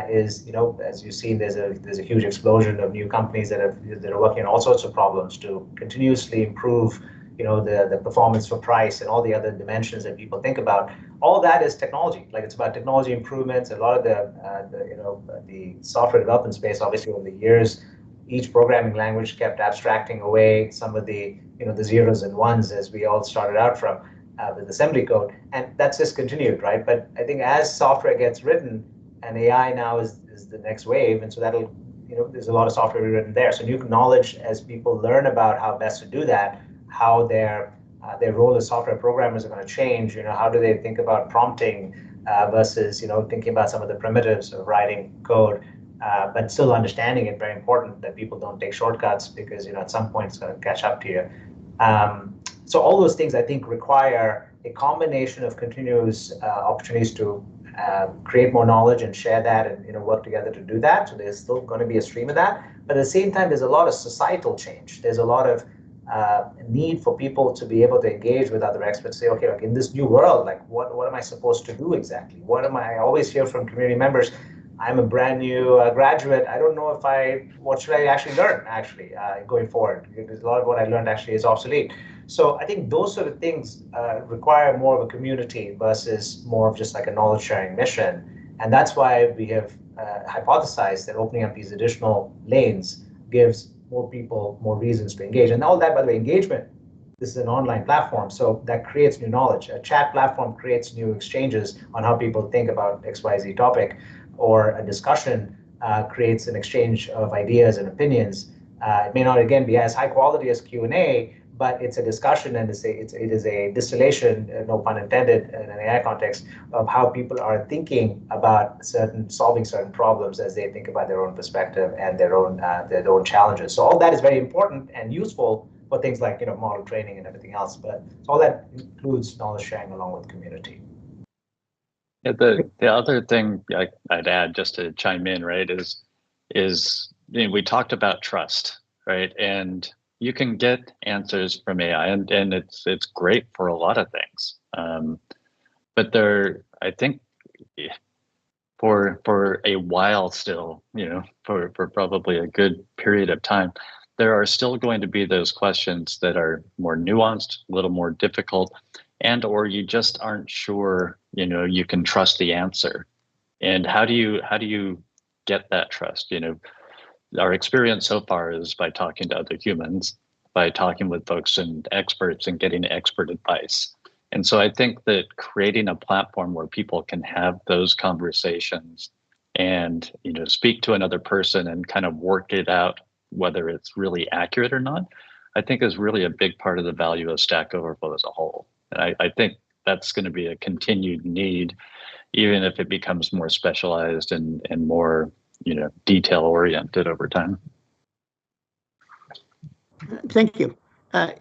is, as you've seen, there's a huge explosion of new companies that are working on all sorts of problems to continuously improve, the performance for price and all the other dimensions that people think about. All that is technology. Like, it's about technology improvements. A lot of the software development space, obviously, over the years, each programming language kept abstracting away some of the the zeros and ones, as we all started out from with assembly code, and that's just continued, right? But I think as software gets written, and AI now is the next wave, and so that'll, there's a lot of software written there. So new knowledge, as people learn about how best to do that, how their role as software programmers are going to change. How do they think about prompting versus thinking about some of the primitives of writing code, but still understanding it. Very important that people don't take shortcuts, because at some point it's going to catch up to you. So all those things, I think, require a combination of continuous opportunities to create more knowledge and share that, and work together to do that. So there's still going to be a stream of that, but at the same time, there's a lot of societal change. There's a lot of need for people to be able to engage with other experts. Say, okay, like, in this new world, like, what am I supposed to do exactly? I always hear from community members, I'm a brand new graduate. I don't know what should I actually learn going forward? Because a lot of what I learned actually is obsolete. So I think those sort of things require more of a community versus more of just like a knowledge sharing mission. And that's why we have hypothesized that opening up these additional lanes gives more people more reasons to engage. And all that, by the way, engagement, this is an online platform, so that creates new knowledge. A chat platform creates new exchanges on how people think about XYZ topic, or a discussion creates an exchange of ideas and opinions. It may not, again, be as high quality as Q&A, but it's a discussion, and it is a distillation, no pun intended, in an AI context, of how people are thinking about solving certain problems as they think about their own perspective and their own challenges. So all that is very important and useful for things like model training and everything else. But all that includes knowledge sharing along with community. Yeah, the other thing I'd add, just to chime in, right, is we talked about trust, right, and you can get answers from AI, and it's great for a lot of things. But I think for a while still, for probably a good period of time, there are still going to be those questions that are more nuanced, a little more difficult, and or you just aren't sure, you can trust the answer. And how do you get that trust? Our experience so far is by talking to other humans, by talking with folks and experts and getting expert advice. And so I think that creating a platform where people can have those conversations and speak to another person and kind of work it out, whether it's really accurate or not, I think is really a big part of the value of Stack Overflow as a whole. And I think that's going to be a continued need, even if it becomes more specialized and more detail oriented over time. Thank you.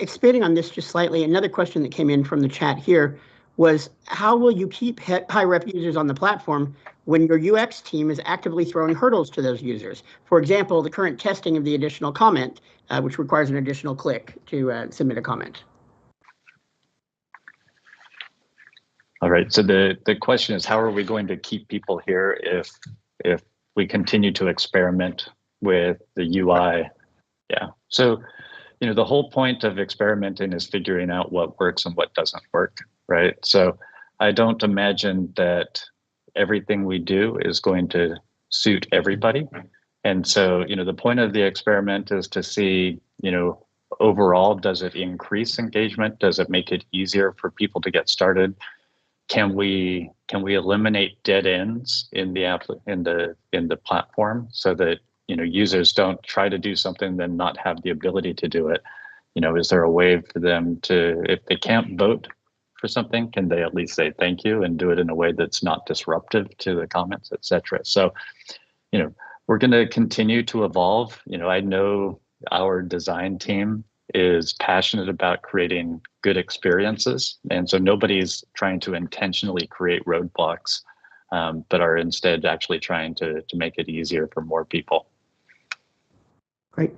Expanding on this just slightly, another question that came in from the chat here was, how will you keep high-rep users on the platform when your UX team is actively throwing hurdles to those users? For example, the current testing of the additional comment, which requires an additional click to submit a comment. All right, so the question is, how are we going to keep people here if we continue to experiment with the UI? Yeah, so the whole point of experimenting is figuring out what works and what doesn't work, right? So I don't imagine that everything we do is going to suit everybody. And so, the point of the experiment is to see, overall, does it increase engagement? Does it make it easier for people to get started? Can we eliminate dead ends in the platform so that users don't try to do something then not have the ability to do it? Is there a way for them to, if they can't vote for something, can they at least say thank you and do it in a way that's not disruptive to the comments, et cetera? So, we're going to continue to evolve. I know our design team is passionate about creating good experiences. And so nobody's trying to intentionally create roadblocks, but are instead actually trying to make it easier for more people. Great.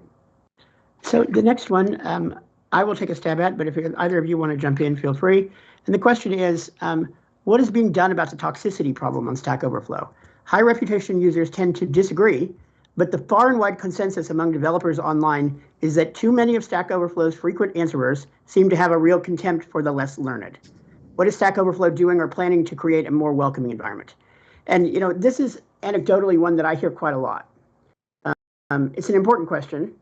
So the next one, I will take a stab at, but if either of you want to jump in, feel free. And the question is, what is being done about the toxicity problem on Stack Overflow? High reputation users tend to disagree, but the far and wide consensus among developers online is that too many of Stack Overflow's frequent answerers seem to have a real contempt for the less learned. What is Stack Overflow doing or planning to create a more welcoming environment? And this is anecdotally one that I hear quite a lot. It's an important question.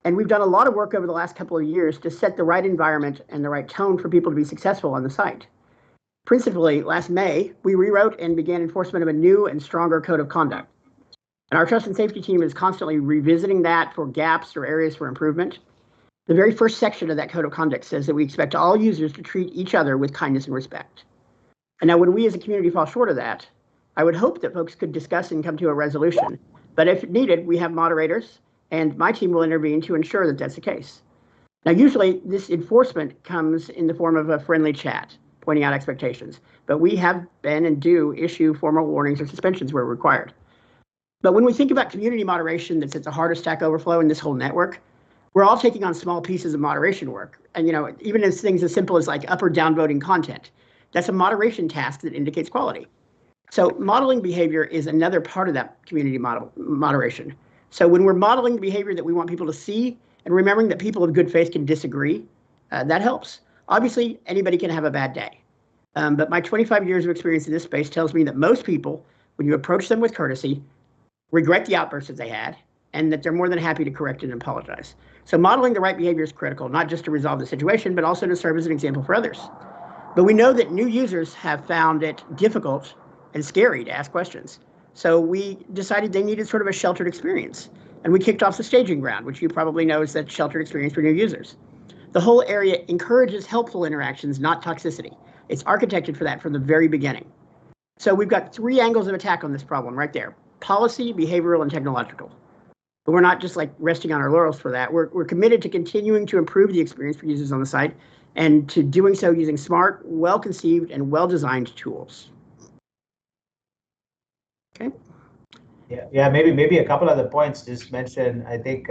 And we've done a lot of work over the last couple of years to set the right environment and the right tone for people to be successful on the site. Principally, last May, we rewrote and began enforcement of a new and stronger code of conduct. And our trust and safety team is constantly revisiting that for gaps or areas for improvement. The very first section of that code of conduct says that we expect all users to treat each other with kindness and respect. And now when we as a community fall short of that, I would hope that folks could discuss and come to a resolution. But if needed, we have moderators, and my team will intervene to ensure that that's the case. Now, usually this enforcement comes in the form of a friendly chat, pointing out expectations, but we have been and do issue formal warnings or suspensions where required. But when we think about community moderation that's at the heart of Stack Overflow and this whole network, we're all taking on small pieces of moderation work. And even as things as simple as like up or down voting content, that's a moderation task that indicates quality. So modeling behavior is another part of that community moderation. So when we're modeling the behavior that we want people to see and remembering that people of good faith can disagree, that helps. Obviously, anybody can have a bad day. But my 25 years of experience in this space tells me that most people, when you approach them with courtesy, regret the outbursts that they had, and that they're more than happy to correct it and apologize. So modeling the right behavior is critical, not just to resolve the situation, but also to serve as an example for others. But we know that new users have found it difficult and scary to ask questions. So we decided they needed sort of a sheltered experience. And we kicked off the staging ground, which you probably know is that sheltered experience for new users. The whole area encourages helpful interactions, not toxicity. It's architected for that from the very beginning. So we've got 3 angles of attack on this problem right there: policy, behavioral, and technological. But we're not just like resting on our laurels for that. We're committed to continuing to improve the experience for users on the site, and to doing so using smart, well-conceived, and well-designed tools. Okay. Yeah. Maybe a couple other points just mentioned. I think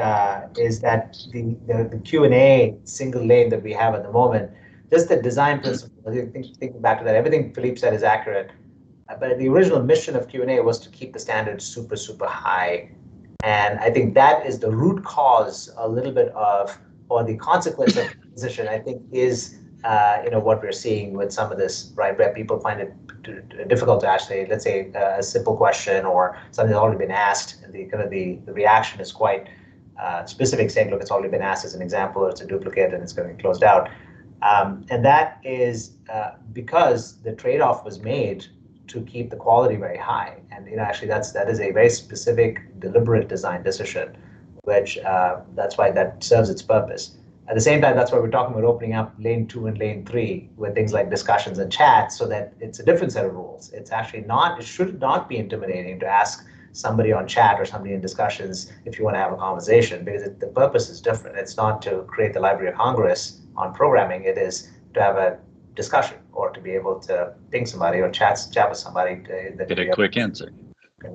is that the Q&A single lane that we have at the moment, just the design principle. I think thinking back to that, everything Philippe said is accurate. But the original mission of Q&A was to keep the standards super, super high. And I think that is the root cause a little bit of, or the consequence of the position, I think, is what we're seeing with some of this, right, where people find it difficult to actually, let's say, a simple question or something that's already been asked, and the reaction is quite specific, saying, look, it's already been asked as an example, or it's a duplicate and it's going to be closed out. And that is because the trade-off was made to keep the quality very high. And actually that is a very specific, deliberate design decision, which that's why that serves its purpose. At the same time, that's why we're talking about opening up lane 2 and lane 3 with things like discussions and chats, so that it's a different set of rules. It's actually not, it should not be intimidating to ask somebody on chat or somebody in discussions if you want to have a conversation, because the purpose is different. It's not to create the Library of Congress on programming. It is to have a discussion, or to be able to ping somebody or chat with somebody. Get a quick answer.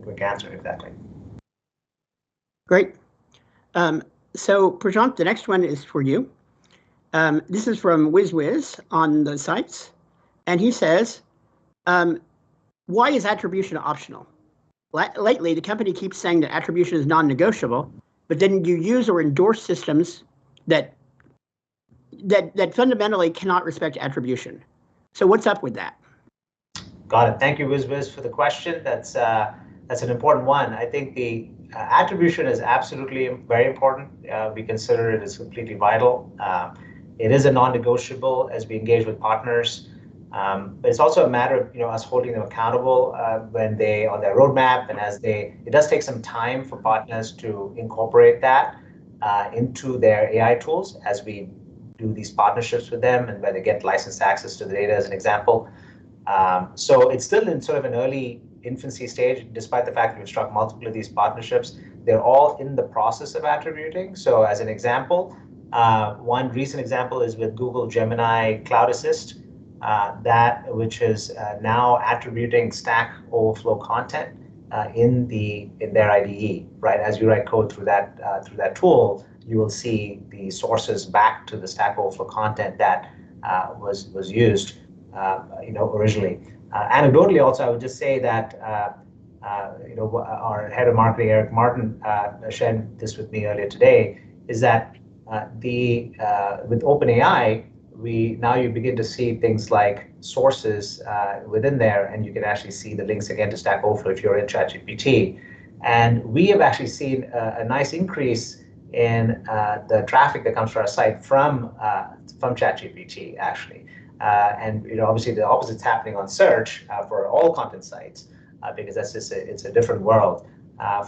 Quick answer, exactly. Great. So Prashanth, the next one is for you. This is from WizWiz on the sites. And he says, why is attribution optional? Lately, the company keeps saying that attribution is non-negotiable, but then you use or endorse systems that fundamentally cannot respect attribution. So what's up with that? Got it. Thank you, WizWiz, for the question. That's an important one. I think the attribution is absolutely very important. We consider it as completely vital. It is a non-negotiable as we engage with partners. But it's also a matter of us holding them accountable when they on their roadmap, and it does take some time for partners to incorporate that into their AI tools as we do these partnerships with them, and where they get licensed access to the data, as an example. So it's still in sort of an early infancy stage, despite the fact that we've struck multiple of these partnerships. They're all in the process of attributing. So as an example, one recent example is with Google Gemini Cloud Assist, which is now attributing Stack Overflow content in their IDE, right? As you write code through that tool, you will see the sources back to the Stack Overflow content that was used, originally. Anecdotally, also, I would just say that our head of marketing, Eric Martin, shared this with me earlier today, is that with OpenAI, now you begin to see things like sources within there, and you can actually see the links again to Stack Overflow if you're in ChatGPT. And we have actually seen a nice increase in the traffic that comes to our site from ChatGPT, actually. And obviously the opposite's happening on search for all content sites, because that's just it's a different world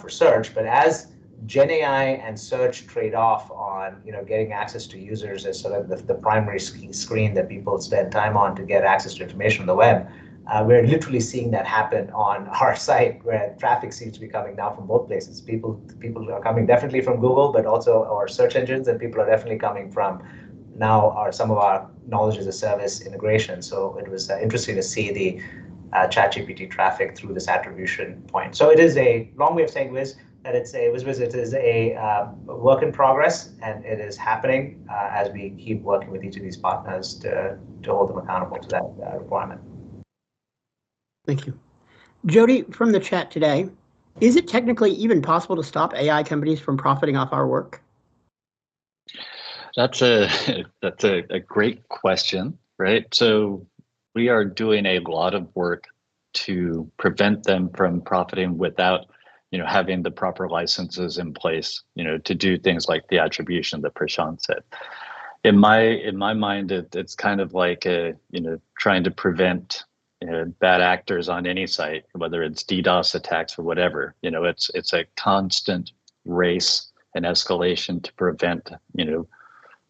for search. But as Gen AI and search trade off on getting access to users as sort of the primary screen that people spend time on to get access to information on the web, we're literally seeing that happen on our site, where traffic seems to be coming now from both places. People are coming definitely from Google, but also our search engines, and people are definitely coming from some of our knowledge as a service integration. So it was interesting to see the ChatGPT traffic through this attribution point. So it is a long way of saying, Wiz, that it is a work in progress, and it is happening as we keep working with each of these partners to hold them accountable to that requirement. Thank you. Jody, from the chat today, is it technically even possible to stop AI companies from profiting off our work? That's a great question, right? So we are doing a lot of work to prevent them from profiting without having the proper licenses in place, to do things like the attribution that Prashanth said. In my mind, it's kind of like trying to prevent bad actors on any site, whether it's DDoS attacks or whatever. It's a constant race and escalation to prevent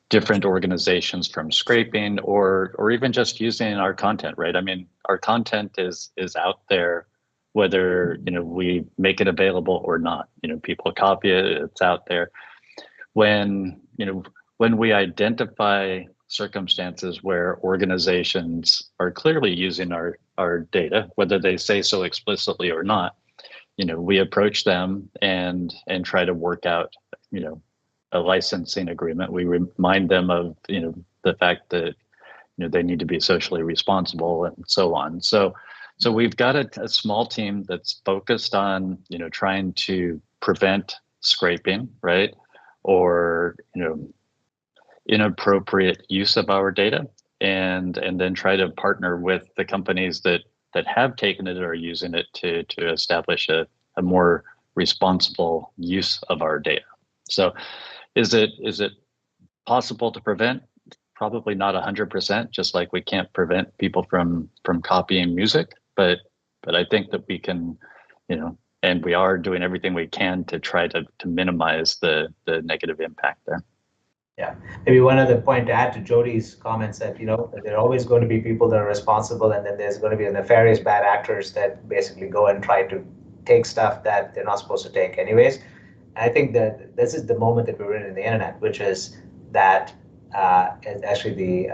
different organizations from scraping or even just using our content, right? I mean, our content is out there, whether we make it available or not. People copy it, it's out there. When we identify circumstances where organizations are clearly using our data, whether they say so explicitly or not, we approach them and try to work out a licensing agreement. We remind them of the fact that they need to be socially responsible and so on. So we've got a small team that's focused on trying to prevent scraping, right, or inappropriate use of our data, and then try to partner with the companies that have taken it or are using it to establish a more responsible use of our data. So is it possible to prevent? Probably not 100%, just like we can't prevent people from copying music, but I think that we can, and we are doing everything we can to try to minimize the negative impact there. Yeah, maybe one other point to add to Jody's comments, that there are always going to be people that are responsible, and then there's going to be nefarious bad actors that basically go and try to take stuff that they're not supposed to take anyways. And I think that this is the moment that we're in the internet, which is that actually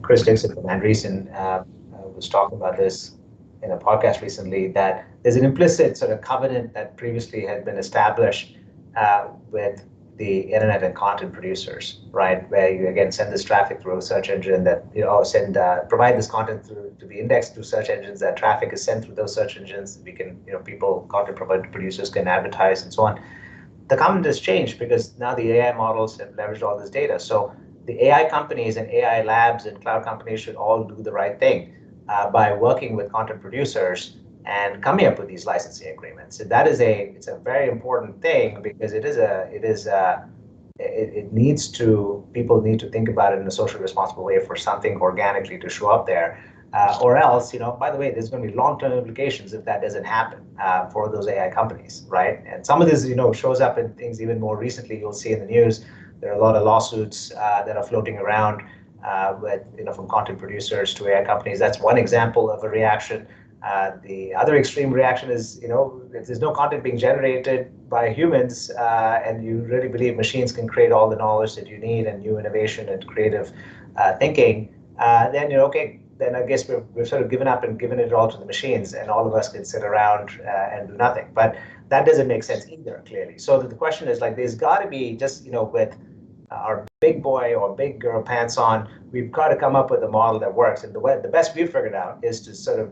Chris Dixon from Andreessen was talking about this in a podcast recently, that there's an implicit sort of covenant that previously had been established with the internet and content producers, right? Where you again send this traffic through a search engine that provide this content to be indexed through search engines. That traffic is sent through those search engines. We can, content producers can advertise and so on. The covenant has changed because now the AI models have leveraged all this data. So the AI companies and AI labs and cloud companies should all do the right thing by working with content producers and coming up with these licensing agreements. And it's a very important thing, because people need to think about it in a socially responsible way for something organically to show up there. Or else, by the way, there's going to be long-term implications if that doesn't happen for those AI companies, right? And some of this, shows up in things even more recently. You'll see in the news, there are a lot of lawsuits that are floating around with, from content producers to AI companies. That's one example of a reaction. The other extreme reaction is, if there's no content being generated by humans, and you really believe machines can create all the knowledge that you need and new innovation and creative thinking, then okay, then I guess we've sort of given up and given it all to the machines, and all of us can sit around and do nothing. But that doesn't make sense either, clearly. So the question is, like, there's got to be just, with our big boy or big girl pants on, we've got to come up with a model that works. And the best we've figured out is to sort of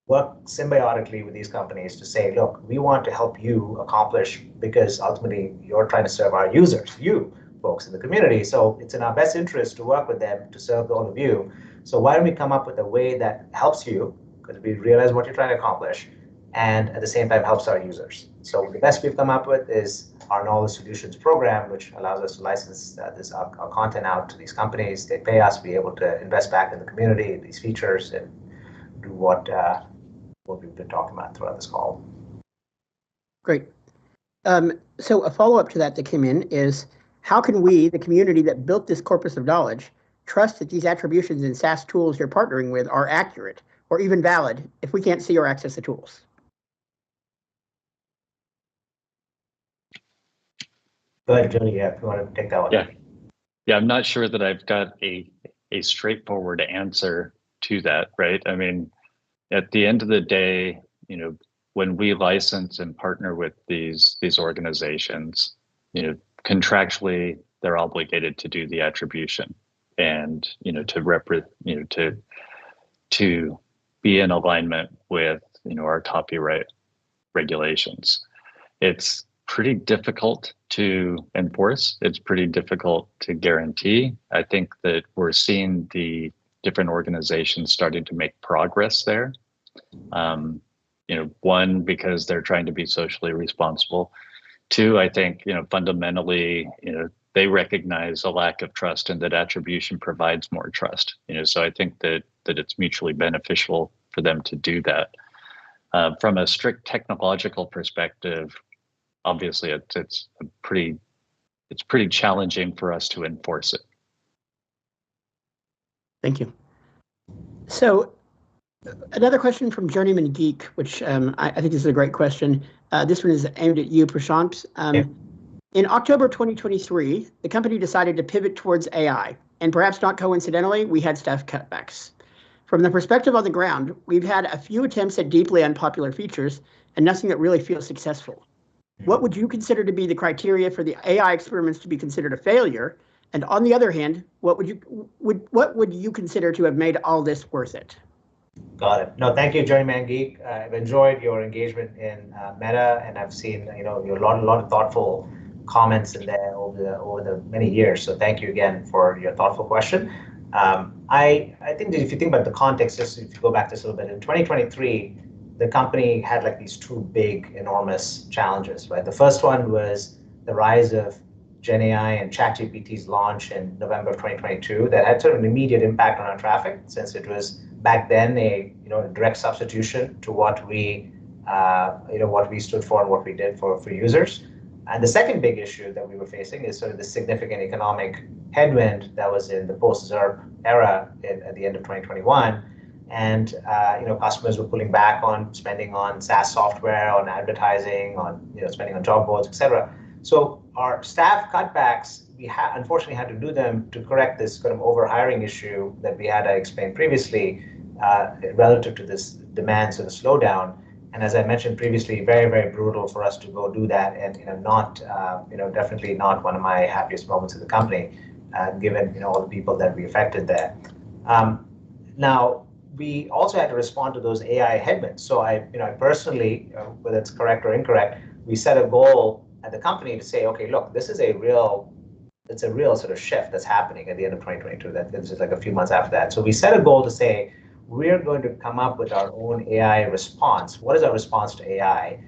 work symbiotically with these companies to say, look, we want to help you accomplish, because ultimately you're trying to serve our users, you folks in the community. So it's in our best interest to work with them to serve all of you. So why don't we come up with a way that helps you, because we realize what you're trying to accomplish, and at the same time helps our users. So the best we've come up with is our Knowledge Solutions program, which allows us to license our content out to these companies. They pay us to be able to invest back in the community, these features, and do what we've been talking about throughout this call. Great. So a follow-up to that came in is, how can we, the community that built this corpus of knowledge, trust that these attributions and SaaS tools you're partnering with are accurate or even valid if we can't see or access the tools? Go ahead, Jody, if you want to take that one. Yeah, I'm not sure that I've got a straightforward answer to that, right? I mean, at the end of the day, when we license and partner with these organizations, contractually they're obligated to do the attribution and to be in alignment with our copyright regulations. It's pretty difficult to enforce. It's pretty difficult to guarantee. I think that we're seeing the different organizations starting to make progress there. One, because they're trying to be socially responsible. Two, I think, fundamentally, they recognize a lack of trust and that attribution provides more trust. So I think that it's mutually beneficial for them to do that. From a strict technological perspective, obviously it's pretty challenging for us to enforce it. Thank you. So another question from Journeyman Geek, which I think this is a great question. This one is aimed at you, Prashanth. In October 2023, the company decided to pivot towards AI, and perhaps not coincidentally, we had staff cutbacks. From the perspective on the ground, we've had a few attempts at deeply unpopular features and nothing that really feels successful. What would you consider to be the criteria for the AI experiments to be considered a failure? And on the other hand, what would you consider to have made all this worth it? Got it. No, thank you, Journeyman Geek. I've enjoyed your engagement in Meta, and I've seen a lot of thoughtful comments in there over the many years. So thank you again for your thoughtful question. I think that if you think about the context, just if you go back just a little bit, in 2023, the company had like these two big, enormous challenges, right? The first one was the rise of Gen AI and ChatGPT's launch in November of 2022 that had sort of an immediate impact on our traffic, since it was back then a direct substitution to what we stood for and what we did for users. And the second big issue that we were facing is sort of the significant economic headwind that was in the post-ZERP era at the end of 2021. And customers were pulling back on spending on SaaS software, on advertising, on spending on job boards, etc. So our staff cutbacks, we unfortunately had to do them to correct this kind of overhiring issue that we had explained previously relative to this demand sort of slowdown. And as I mentioned previously, very, very brutal for us to go do that, and definitely not one of my happiest moments of the company, given all the people that we affected there. Now, we also had to respond to those AI headwinds. So I personally, whether it's correct or incorrect, we set a goal at the company to say, okay, look, this is a real sort of shift that's happening at the end of 2022. This is like a few months after that. So we set a goal to say, we're going to come up with our own AI response. What is our response to AI?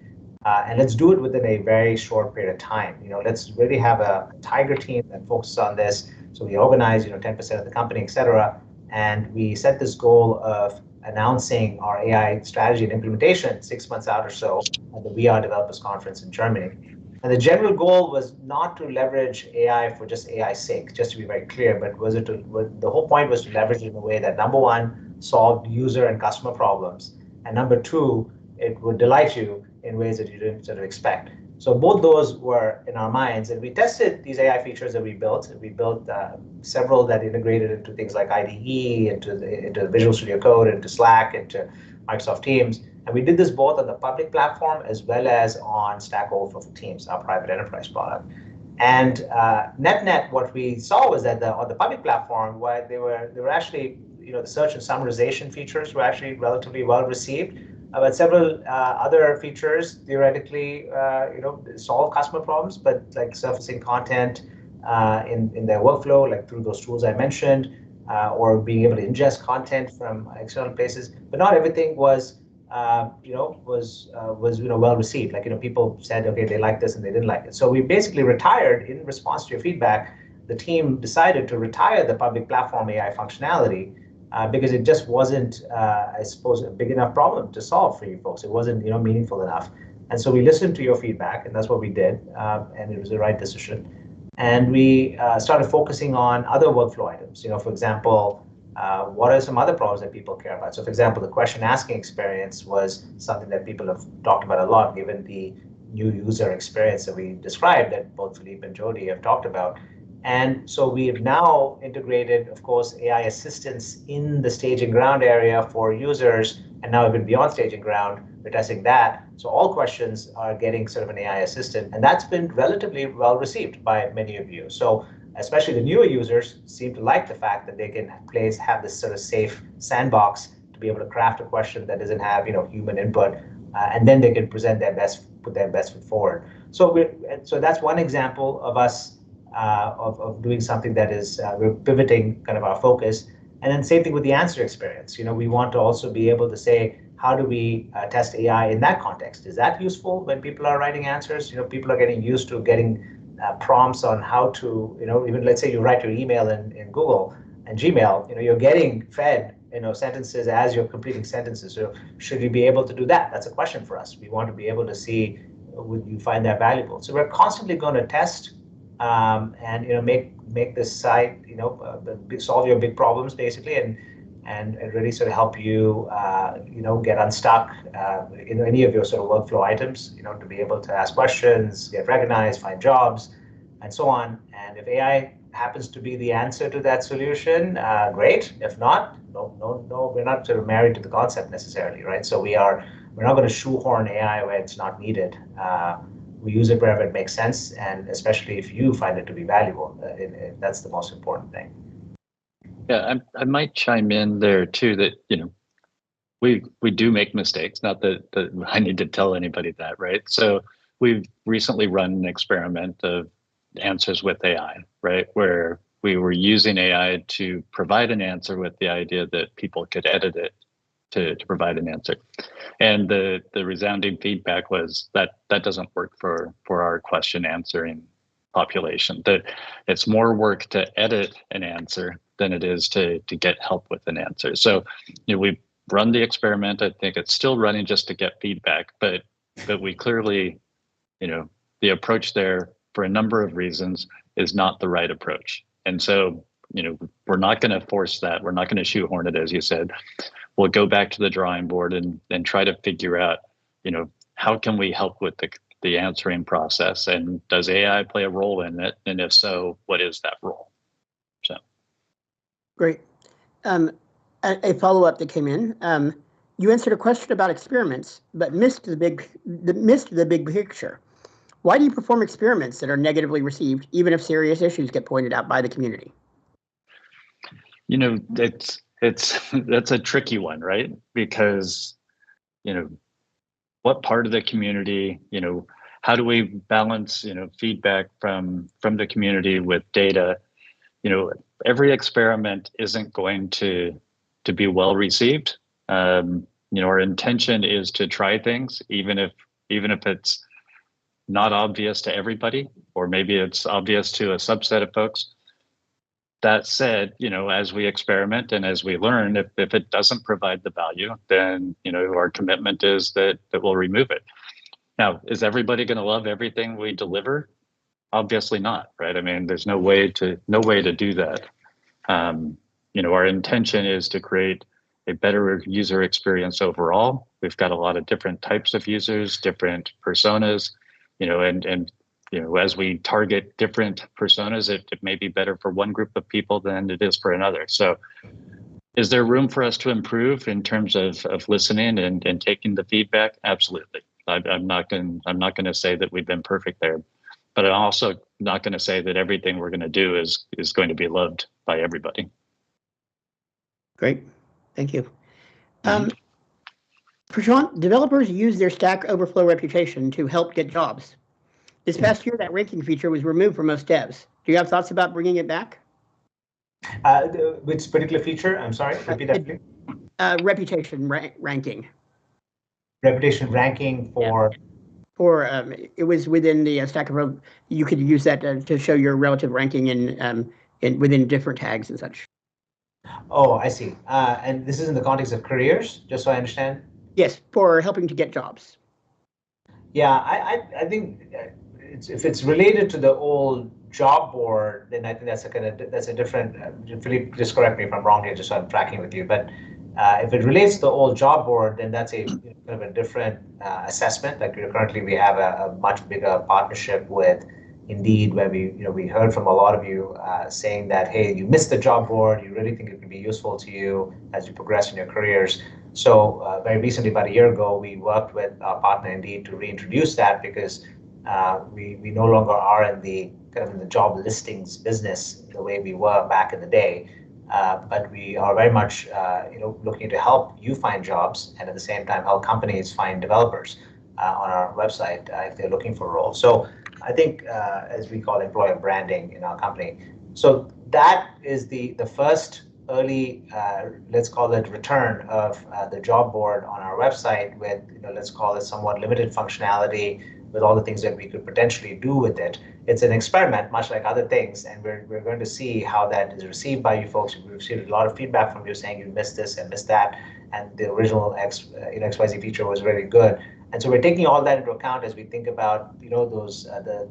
And let's do it within a very short period of time. Let's really have a tiger team that focuses on this. So we organize, 10% of the company, et cetera. And we set this goal of announcing our AI strategy and implementation 6 months out or so at the VR Developers Conference in Germany. And the general goal was not to leverage AI for just AI's sake, just to be very clear, but the whole point was to leverage it in a way that, number one, solved user and customer problems, and number two, it would delight you in ways that you didn't sort of expect. So both those were in our minds, and we tested these AI features that we built. We built several that integrated into things like IDE, into Visual Studio Code, into Slack, into Microsoft Teams. And we did this both on the public platform as well as on Stack Overflow for Teams, our private enterprise product. And net, what we saw was that on the public platform, why they were actually, the search and summarization features were actually relatively well received. But several other features theoretically, solve customer problems, but like surfacing content in their workflow, like through those tools I mentioned, or being able to ingest content from external places. But not everything was well received. Like, people said, okay, they like this and they didn't like it. So we basically retired in response to your feedback. The team decided to retire the public platform AI functionality because it just wasn't, I suppose, a big enough problem to solve for you folks. It wasn't, meaningful enough. And so we listened to your feedback, and that's what we did, and it was the right decision. And we started focusing on other workflow items. For example, what are some other problems that people care about? So, for example, the question asking experience was something that people have talked about a lot, given the new user experience that we described, that both Philippe and Jody have talked about. And so we have now integrated, of course, AI assistance in the staging ground area for users, and now even beyond staging ground, we're testing that. So all questions are getting sort of an AI assistant, and that's been relatively well received by many of you. So especially the newer users seem to like the fact that they can have this sort of safe sandbox to be able to craft a question that doesn't have human input, and then they can put their best foot forward. So that's one example of us of doing something that is we're pivoting kind of our focus. And then same thing with the answer experience. We want to also be able to say, how do we test AI in that context? Is that useful when people are writing answers? People are getting used to getting prompts on how to, even let's say you write your email in Google and Gmail, you're getting fed, sentences as you're completing sentences. So should you be able to do that? That's a question for us. We want to be able to see, would you find that valuable? So we're constantly going to test and make this site solve your big problems basically, and really sort of help you get unstuck in any of your sort of workflow items, to be able to ask questions, get recognized, find jobs, and so on. And if AI happens to be the answer to that solution, great. If not, no, we're not sort of married to the concept necessarily, right? So we're not going to shoehorn AI where it's not needed. We use it wherever it makes sense, and especially if you find it to be valuable. That's the most important thing. Yeah, I might chime in there too that, we do make mistakes. Not that I need to tell anybody that, right? So we've recently run an experiment of answers with AI, right? Where we were using AI to provide an answer with the idea that people could edit it to provide an answer. And the resounding feedback was that doesn't work for our question answering population, that it's more work to edit an answer than it is to get help with an answer. So we run the experiment. I think it's still running just to get feedback, but we clearly, the approach there for a number of reasons is not the right approach. And so, we're not going to force that. We're not going to shoehorn it, as you said. We'll go back to the drawing board and try to figure out, how can we help with the answering process, and does AI play a role in it? And if so, what is that role? So, great. A follow-up that came in. You answered a question about experiments, but missed the big picture. Why do you perform experiments that are negatively received, even if serious issues get pointed out by the community? That's a tricky one, right? Because, what part of the community, how do we balance, feedback from the community with data? Every experiment isn't going to be well received. Our intention is to try things, even if it's not obvious to everybody, or maybe it's obvious to a subset of folks. That said, as we experiment and as we learn, if it doesn't provide the value, then, our commitment is that we'll remove it. Now, is everybody going to love everything we deliver? Obviously not, right? I mean, there's no way to do that. Our intention is to create a better user experience overall. We've got a lot of different types of users, different personas. and as we target different personas, it may be better for one group of people than it is for another. So is there room for us to improve in terms of listening and taking the feedback? Absolutely. I'm not going to say that we've been perfect there, but I'm also not going to say that everything we're going to do is going to be loved by everybody. Great, thank you. Prashanth, developers use their Stack Overflow reputation to help get jobs. This past year, that ranking feature was removed for most devs. Do you have thoughts about bringing it back? Which particular feature? I'm sorry, repeat that, please. Reputation ranking. Reputation ranking for? Yeah. For it was within the Stack Overflow. You could use that to show your relative ranking in within different tags and such. Oh, I see. And this is in the context of careers, just so I understand? Yes, for helping to get jobs. Yeah, I think if it's related to the old job board, then I think that's a different. Philippe, just correct me if I'm wrong here, just so I'm tracking with you. But if it relates to the old job board, then that's a kind of a different assessment. Like currently, we have a much bigger partnership with Indeed, where we heard from a lot of you saying that, hey, you missed the job board, you really think it could be useful to you as you progress in your careers. So very recently, about a year ago, we worked with our partner Indeed to reintroduce that, because we no longer are in the job listings business the way we were back in the day, but we are very much looking to help you find jobs, and at the same time help companies find developers on our website if they're looking for roles. So I think, as we call employer branding in our company. So that is the first early, let's call it return of the job board on our website with, let's call it somewhat limited functionality with all the things that we could potentially do with it. It's an experiment, much like other things, and we're going to see how that is received by you folks. We've received a lot of feedback from you saying you missed this and missed that, and the original XYZ feature was really good. And so we're taking all that into account as we think about those the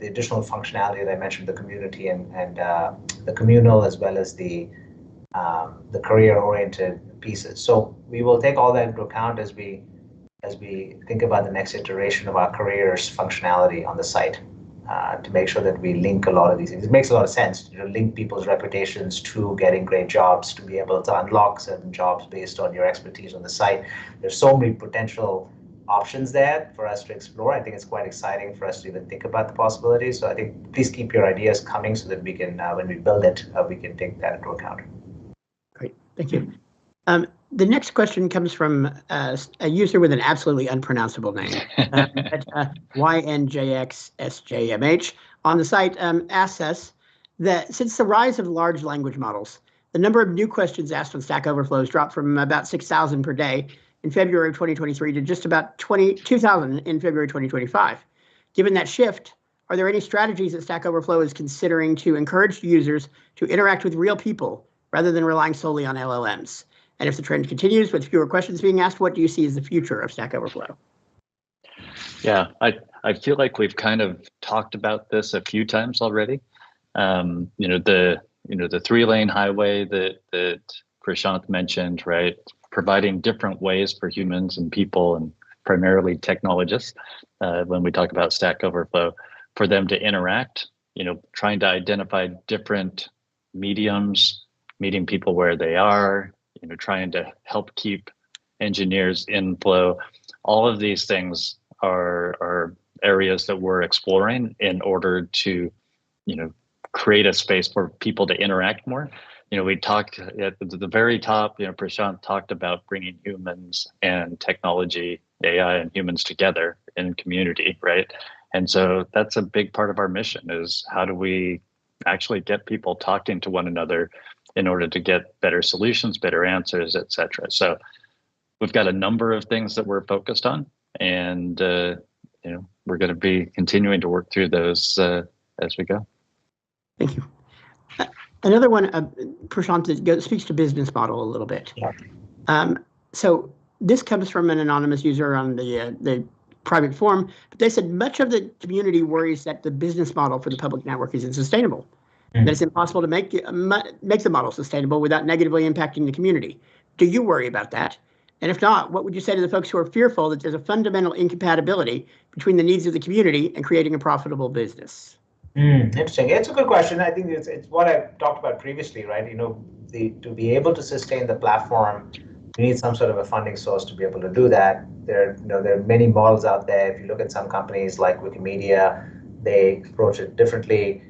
additional functionality that I mentioned, the community and the communal, as well as the career-oriented pieces. So we will take all that into account as we think about the next iteration of our careers functionality on the site, to make sure that we link a lot of these things. It makes a lot of sense to link people's reputations to getting great jobs, to be able to unlock certain jobs based on your expertise on the site. There's so many potential options there for us to explore. I think it's quite exciting for us to even think about the possibilities. So I think please keep your ideas coming so that we can, when we build it, we can take that into account. Great, thank you. The next question comes from a user with an absolutely unpronounceable name, YNJXSJMH on the site, asks us that since the rise of large language models, the number of new questions asked on Stack Overflow has dropped from about 6,000 per day in February of 2023 to just about 22,000 in February 2025. Given that shift, are there any strategies that Stack Overflow is considering to encourage users to interact with real people rather than relying solely on LLMs? And if the trend continues with fewer questions being asked, what do you see as the future of Stack Overflow? Yeah, I feel like we've kind of talked about this a few times already. The 3-lane highway that Prashanth mentioned, right? Providing different ways for humans and people, and primarily technologists, when we talk about Stack Overflow, for them to interact, trying to identify different mediums, meeting people where they are, trying to help keep engineers in flow. All of these things are areas that we're exploring in order to, create a space for people to interact more. We talked at the very top, Prashanth talked about bringing humans and technology, AI and humans together in community, right? And so that's a big part of our mission, is how do we actually get people talking to one another in order to get better solutions, better answers, et cetera. So we've got a number of things that we're focused on, and we're going to be continuing to work through those as we go. Thank you. Another one, Prashanth, speaks to business model a little bit. Yeah. So this comes from an anonymous user on the private forum, but they said much of the community worries that the business model for the public network is unsustainable, that it's impossible to make the model sustainable without negatively impacting the community. Do you worry about that? And if not, what would you say to the folks who are fearful that there's a fundamental incompatibility between the needs of the community and creating a profitable business? Interesting. It's a good question. I think it's what I talked about previously, right? To be able to sustain the platform, you need some sort of a funding source to be able to do that. There are many models out there. If you look at some companies like Wikimedia, they approach it differently.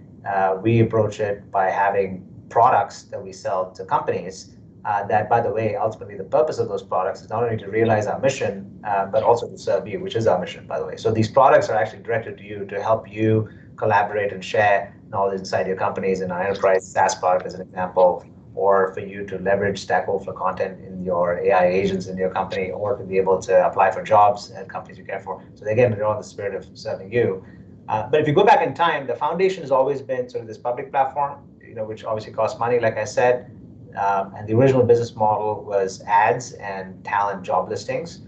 We approach it by having products that we sell to companies. That, by the way, ultimately the purpose of those products is not only to realize our mission, but also to serve you, which is our mission, by the way. So these products are actually directed to you to help you collaborate and share knowledge inside your companies in our enterprise SaaS product, as an example, or for you to leverage Stack Overflow content in your AI agents in your company, or to be able to apply for jobs at companies you care for. So again, they're all in the spirit of serving you. But if you go back in time, the foundation has always been sort of this public platform, which obviously costs money, like I said. And the original business model was ads and talent job listings,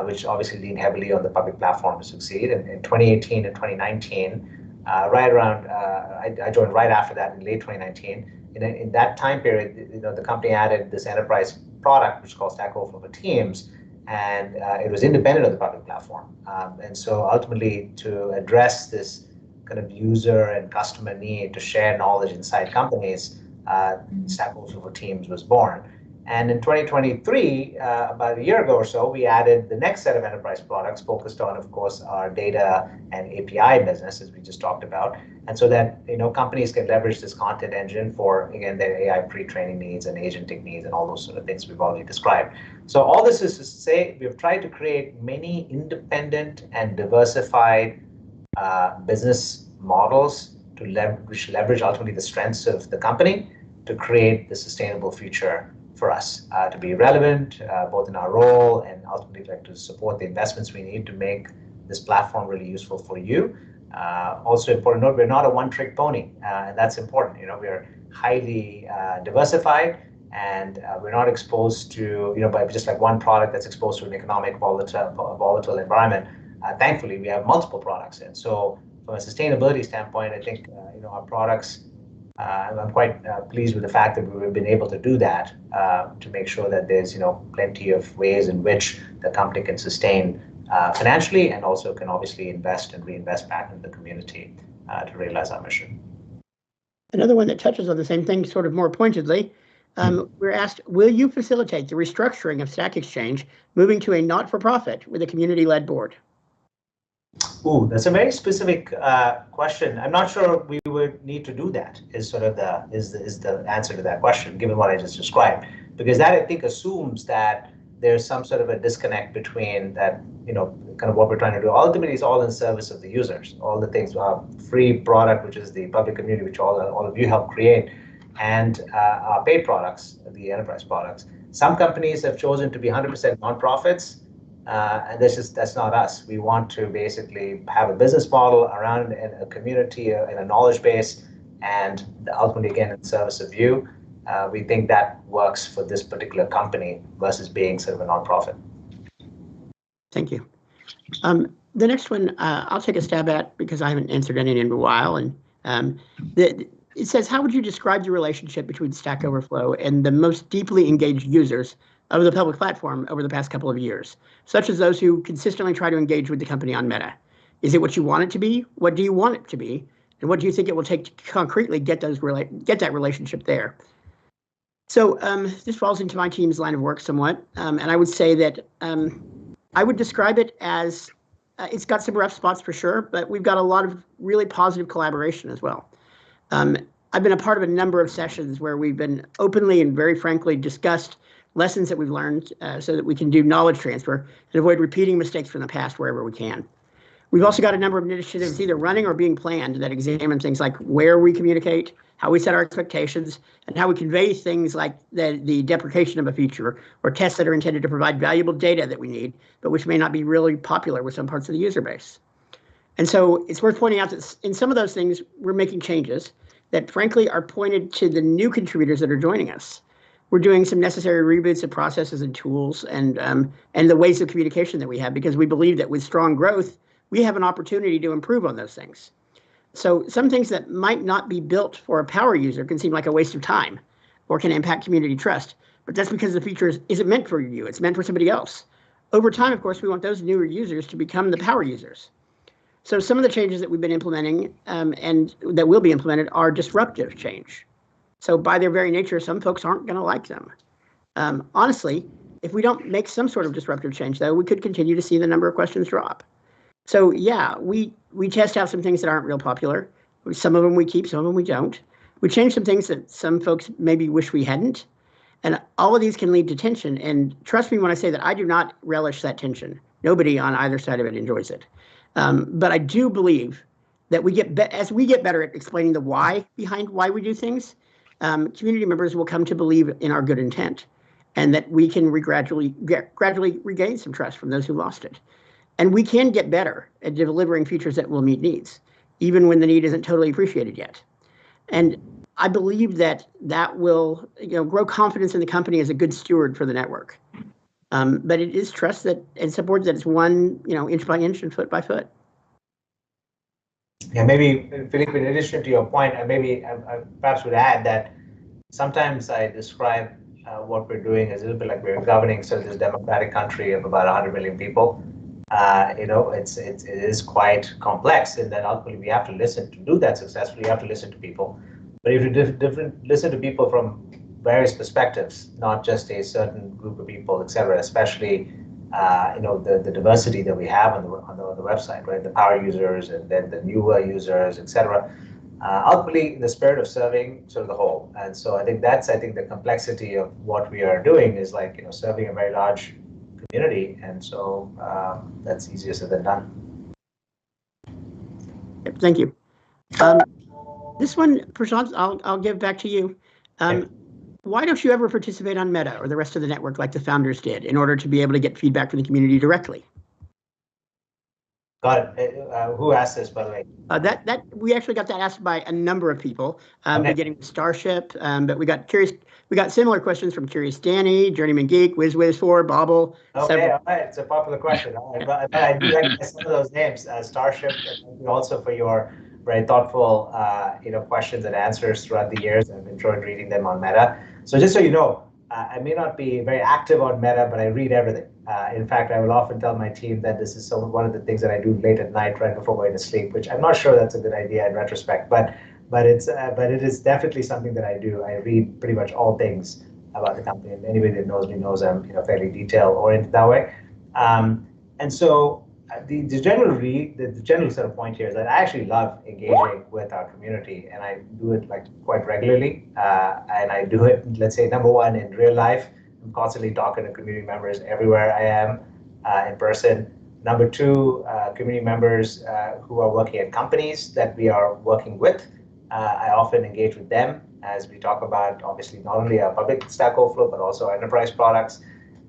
which obviously lean heavily on the public platform to succeed. And in 2018 and 2019, I joined right after that in late 2019. In that time period, the company added this enterprise product, which is called Stack Overflow for Teams, and it was independent of the public platform. And so ultimately, to address this kind of user and customer need to share knowledge inside companies, Stack Overflow for Teams was born. And in 2023, about a year ago or so, we added the next set of enterprise products focused on, of course, our data and API business, as we just talked about. And so that companies can leverage this content engine for, again, their AI pre-training needs and agentic needs and all those sort of things we've already described. So all this is to say we've tried to create many independent and diversified business models which leverage ultimately the strengths of the company to create the sustainable future for us, to be relevant both in our role and ultimately to support the investments we need to make this platform really useful for you. Also important to note, we're not a one-trick pony, and that's important. We're highly diversified, and we're not exposed to, by just like one product that's exposed to an economic volatile environment. Thankfully, we have multiple products, and so from a sustainability standpoint, I think our products. I'm quite pleased with the fact that we've been able to do that to make sure that there's plenty of ways in which the company can sustain financially, and also can obviously invest and reinvest back in the community to realize our mission. Another one that touches on the same thing, sort of more pointedly, we're asked, will you facilitate the restructuring of Stack Exchange, moving to a not-for-profit with a community-led board? Ooh, that's a very specific question. I'm not sure we would need to do that. Is the answer to that question, given what I just described? Because that, I think, assumes that there's some sort of a disconnect between that, kind of what we're trying to do. Ultimately, it's all in service of the users. All the things, free product, which is the public community, which all of you help create, and our paid products, the enterprise products. Some companies have chosen to be 100% nonprofits. And that's not us. We want to basically have a business model around a community and a knowledge base, and ultimately, again, in service of you. We think that works for this particular company versus being sort of a nonprofit. Thank you. The next one I'll take a stab at, because I haven't answered any in a while. And it says, how would you describe the relationship between Stack Overflow and the most deeply engaged users of the public platform over the past couple of years, such as those who consistently try to engage with the company on Meta? Is it what you want it to be? What do you want it to be? And what do you think it will take to concretely get that relationship there? So this falls into my team's line of work somewhat. And I would say that I would describe it as it's got some rough spots for sure, but we've got a lot of really positive collaboration as well. I've been a part of a number of sessions where we've been openly and very frankly discussed lessons that we've learned so that we can do knowledge transfer and avoid repeating mistakes from the past wherever we can. We've also got a number of initiatives either running or being planned that examine things like where we communicate, how we set our expectations, and how we convey things like the deprecation of a feature or tests that are intended to provide valuable data that we need, but which may not be really popular with some parts of the user base. And so it's worth pointing out that in some of those things, we're making changes that frankly are pointed to the new contributors that are joining us. We're doing some necessary reboots of processes and tools and the ways of communication that we have, because we believe that with strong growth, we have an opportunity to improve on those things. So some things that might not be built for a power user can seem like a waste of time or can impact community trust. but that's because the feature isn't meant for you. It's meant for somebody else. Over time, of course, we want those newer users to become the power users. So some of the changes that we've been implementing and that will be implemented are disruptive change. So by their very nature, some folks aren't going to like them. Honestly, if we don't make some sort of disruptive change, though, we could continue to see the number of questions drop. So yeah, we test out some things that aren't real popular. Some of them we keep, some of them we don't. We change some things that some folks maybe wish we hadn't. And all of these can lead to tension. And trust me when I say that I do not relish that tension. Nobody on either side of it enjoys it. But I do believe that as we get better at explaining the why behind why we do things, community members will come to believe in our good intent, and that we can gradually regain some trust from those who lost it. And we can get better at delivering features that will meet needs, even when the need isn't totally appreciated yet. And I believe that will grow confidence in the company as a good steward for the network. But it is trust that and support that it's one inch by inch and foot by foot. Yeah, maybe Philippe, in addition to your point, maybe I perhaps would add that sometimes I describe what we're doing as a little bit like we're governing this democratic country of about 100 million people. It is quite complex, and then ultimately we have to listen to do that successfully. You have to listen to people, but you have to listen to people from various perspectives, not just a certain group of people, et cetera. Especially, the diversity that we have on the website, right? The power users and then the newer users, et cetera. Ultimately, in the spirit of serving sort of the whole. And so I think the complexity of what we are doing is serving a very large community, and so that's easier said than done. Thank you. This one, Prashanth, I'll give back to you. Why don't you ever participate on Meta or the rest of the network like the founders did in order to be able to get feedback from the community directly? Got it. Who asked this, by the way? That we actually got that asked by a number of people, beginning with Starship, but we got similar questions from Curious Danny, Journeyman Geek, WizWiz4, Bobble. Okay, all right. It's a popular question. But I do recognize some of those names. Starship, and thank you also for your very thoughtful, questions and answers throughout the years. I've enjoyed reading them on Meta. So just so you know, I may not be very active on Meta, but I read everything. In fact, I will often tell my team that this is one of the things that I do late at night, right before going to sleep, which I'm not sure that's a good idea in retrospect, but it is definitely something that I do. I read pretty much all things about the company, and anybody that knows me knows I'm fairly detail oriented that way. And so the general sort of point here is that I actually love engaging with our community, and I do it quite regularly. And I do it, let's say, number one, in real life. I'm constantly talking to community members everywhere I am in person. Number two, community members who are working at companies that we are working with. I often engage with them as we talk about, obviously, not only our public Stack Overflow, but also our enterprise products.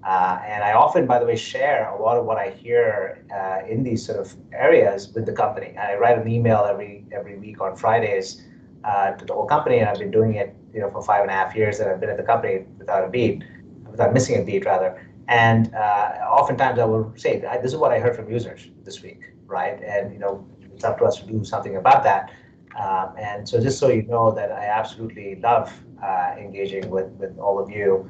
And I often, by the way, share a lot of what I hear in these sort of areas with the company. I write an email every week on Fridays to the whole company, and I've been doing it for 5.5 years that I've been at the company without missing a beat rather. And oftentimes I will say, this is what I heard from users this week, right? And it's up to us to do something about that. And so just so you know that I absolutely love engaging with all of you.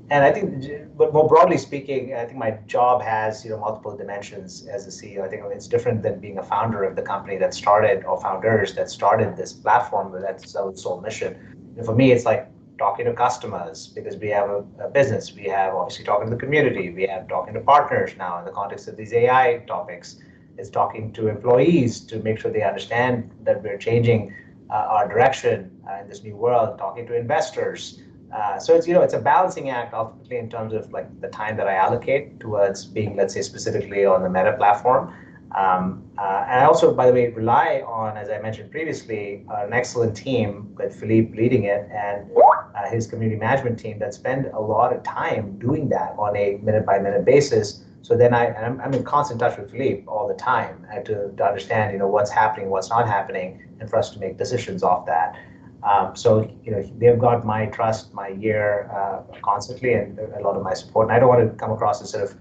And I think, but more broadly speaking, I think my job has multiple dimensions as a CEO. I think it's different than being a founder of the company that started, or founders that started this platform that's our sole mission. For me, it's like talking to customers, because we have a business. We have obviously talking to the community. We have talking to partners now in the context of these AI topics. It's talking to employees to make sure they understand that we're changing our direction in this new world. Talking to investors. So it's a balancing act ultimately in terms of the time that I allocate towards being, let's say, specifically on the Meta platform. And I also, by the way, rely on, as I mentioned previously, an excellent team with Philippe leading it, and his community management team that spend a lot of time doing that on a minute-by-minute basis. So then I'm in constant touch with Philippe all the time to understand what's happening, what's not happening, and for us to make decisions off that. So they've got my trust, my ear constantly, and a lot of my support. And I don't want to come across as sort of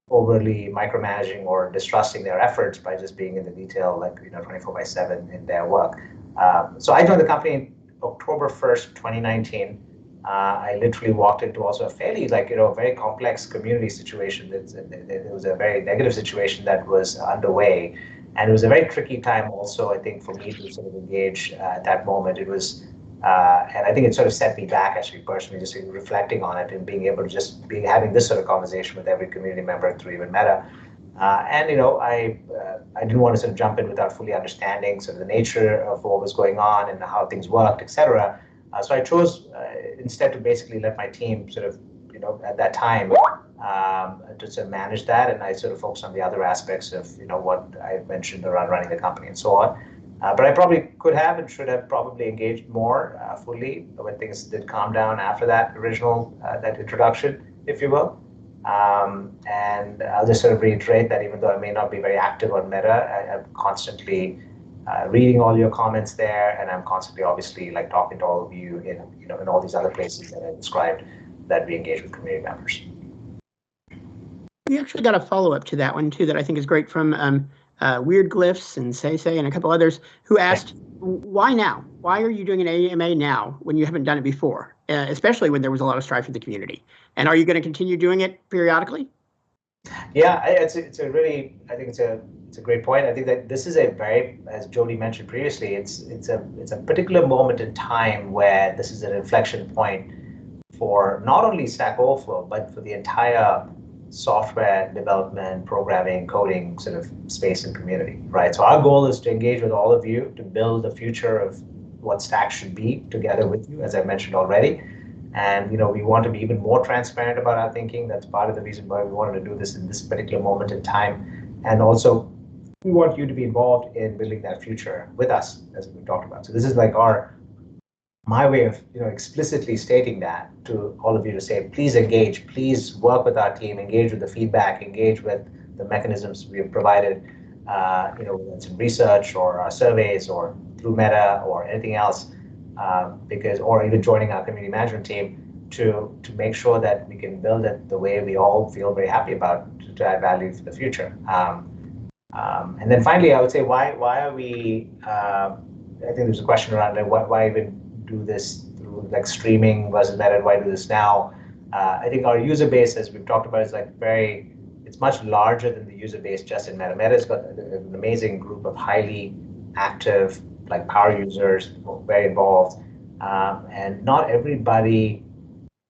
overly micromanaging or distrusting their efforts by just being in the detail 24/7 in their work. So I joined the company October 1st, 2019. I literally walked into also a fairly very complex community situation. There was a very negative situation that was underway, and it was a very tricky time also, I think, for me to sort of engage at that moment. It was, and I think it sort of set me back actually personally, just reflecting on it and being able to just be having this sort of conversation with every community member through even Meta. I didn't want to sort of jump in without fully understanding sort of the nature of what was going on and how things worked, et cetera. So I chose instead to basically let my team sort of, at that time, to sort of manage that, and I sort of focused on the other aspects of, what I mentioned around running the company and so on. But I probably could have and should have probably engaged more fully when things did calm down after that original, that introduction, if you will. And I'll just sort of reiterate that even though I may not be very active on Meta, I'm constantly reading all your comments there, and I'm constantly, obviously, talking to all of you in all these other places that I described that we engage with community members. We actually got a follow-up to that one too that I think is great from Weird Glyphs and Say and a couple others who asked, why now? Why are you doing an AMA now when you haven't done it before, especially when there was a lot of strife in the community? And are you going to continue doing it periodically? Yeah, it's a really, I think it's a great point. I think that this is a very, as Jody mentioned previously, it's a particular moment in time where this is an inflection point for not only Stack Overflow, but for the entire software development, programming, coding sort of space and community, right? So our goal is to engage with all of you to build the future of what Stack should be together with you, as I mentioned already. And we want to be even more transparent about our thinking. That's part of the reason why we wanted to do this in this particular moment in time. And also, we want you to be involved in building that future with us, as we talked about. So this is like my way of explicitly stating that to all of you to say, please engage, please work with our team, engage with the feedback, engage with the mechanisms we have provided, whether it's in research or our surveys or through Meta or anything else. Or even joining our community management team to make sure that we can build it the way we all feel very happy about to add value for the future. And then finally, I would say why are we? I think there's a question around why even do this through streaming versus Meta, and why do this now? I think our user base, as we've talked about, is it's much larger than the user base just in Meta. Meta's got an amazing group of highly active power users, very involved, and not everybody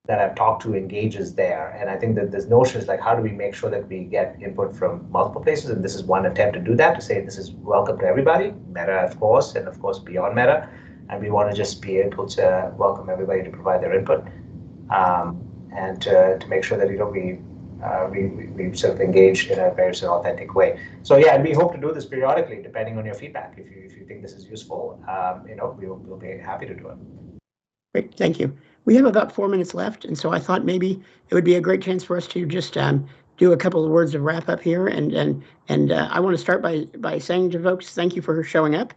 that I've talked to engages there. And I think that this notion is how do we make sure that we get input from multiple places? And this is one attempt to do that, to say this is welcome to everybody, Meta, of course, and of course beyond Meta. And we want to just be able to welcome everybody to provide their input, and to make sure that we sort of engage in a very sort of authentic way. So yeah, and we hope to do this periodically, depending on your feedback. If you think this is useful, we'll be happy to do it. Great, thank you. We have about 4 minutes left, and so I thought maybe it would be a great chance for us to just do a couple of words of wrap up here. And I want to start by saying to folks, thank you for showing up.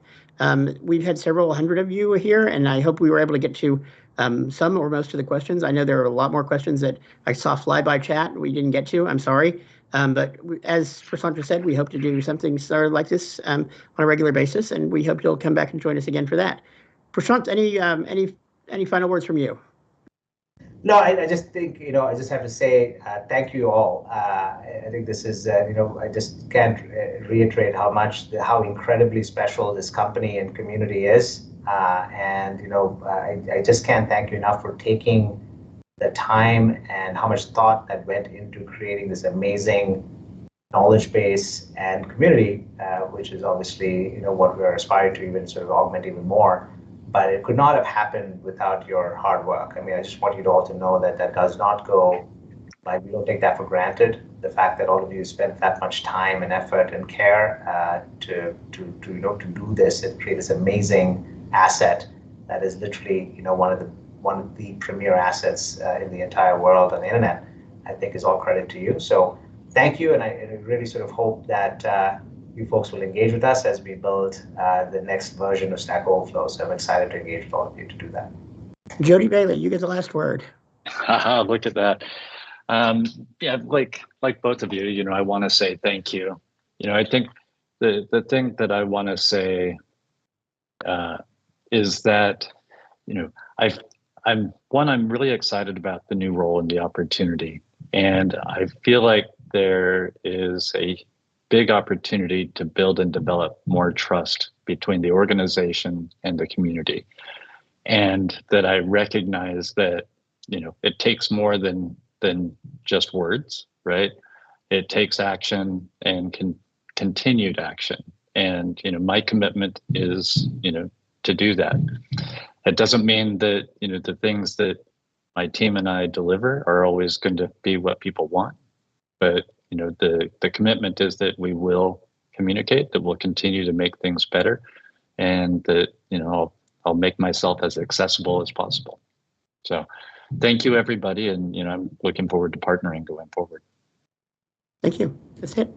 We've had several hundred of you here, and I hope we were able to get to some or most of the questions. I know there are a lot more questions that I saw fly by chat we didn't get to. I'm sorry. But as Prashanth said, we hope to do something sort of like this on a regular basis, and we hope you'll come back and join us again for that. Prashanth, any final words from you? No, I just think, I just have to say thank you all. I think this is, I just can't reiterate how incredibly special this company and community is. I just can't thank you enough for taking the time and how much thought that went into creating this amazing knowledge base and community, which is obviously, what we're aspiring to even sort of augment even more. But it could not have happened without your hard work. I mean, I just want you all to know that does not go, we don't take that for granted. The fact that all of you spent that much time and effort and care to do this and create this amazing asset that is literally, one of the premier assets in the entire world on the internet, I think is all credit to you. So thank you, and I really sort of hope that you folks will engage with us as we build the next version of Stack Overflow. So I'm excited to engage with all of you to do that. Jody Bailey, you get the last word. Look at that. Yeah, like both of you, I want to say thank you. I think the thing that I want to say is that, I'm really excited about the new role and the opportunity. And I feel like there is a big opportunity to build and develop more trust between the organization and the community. And that I recognize that, it takes more than just words, right? It takes action and continued action. And, my commitment is, to do that. It doesn't mean that, the things that my team and I deliver are always going to be what people want. But, the commitment is that we will communicate, that we'll continue to make things better, and that, I'll make myself as accessible as possible. So thank you, everybody. And, I'm looking forward to partnering going forward. Thank you. That's it.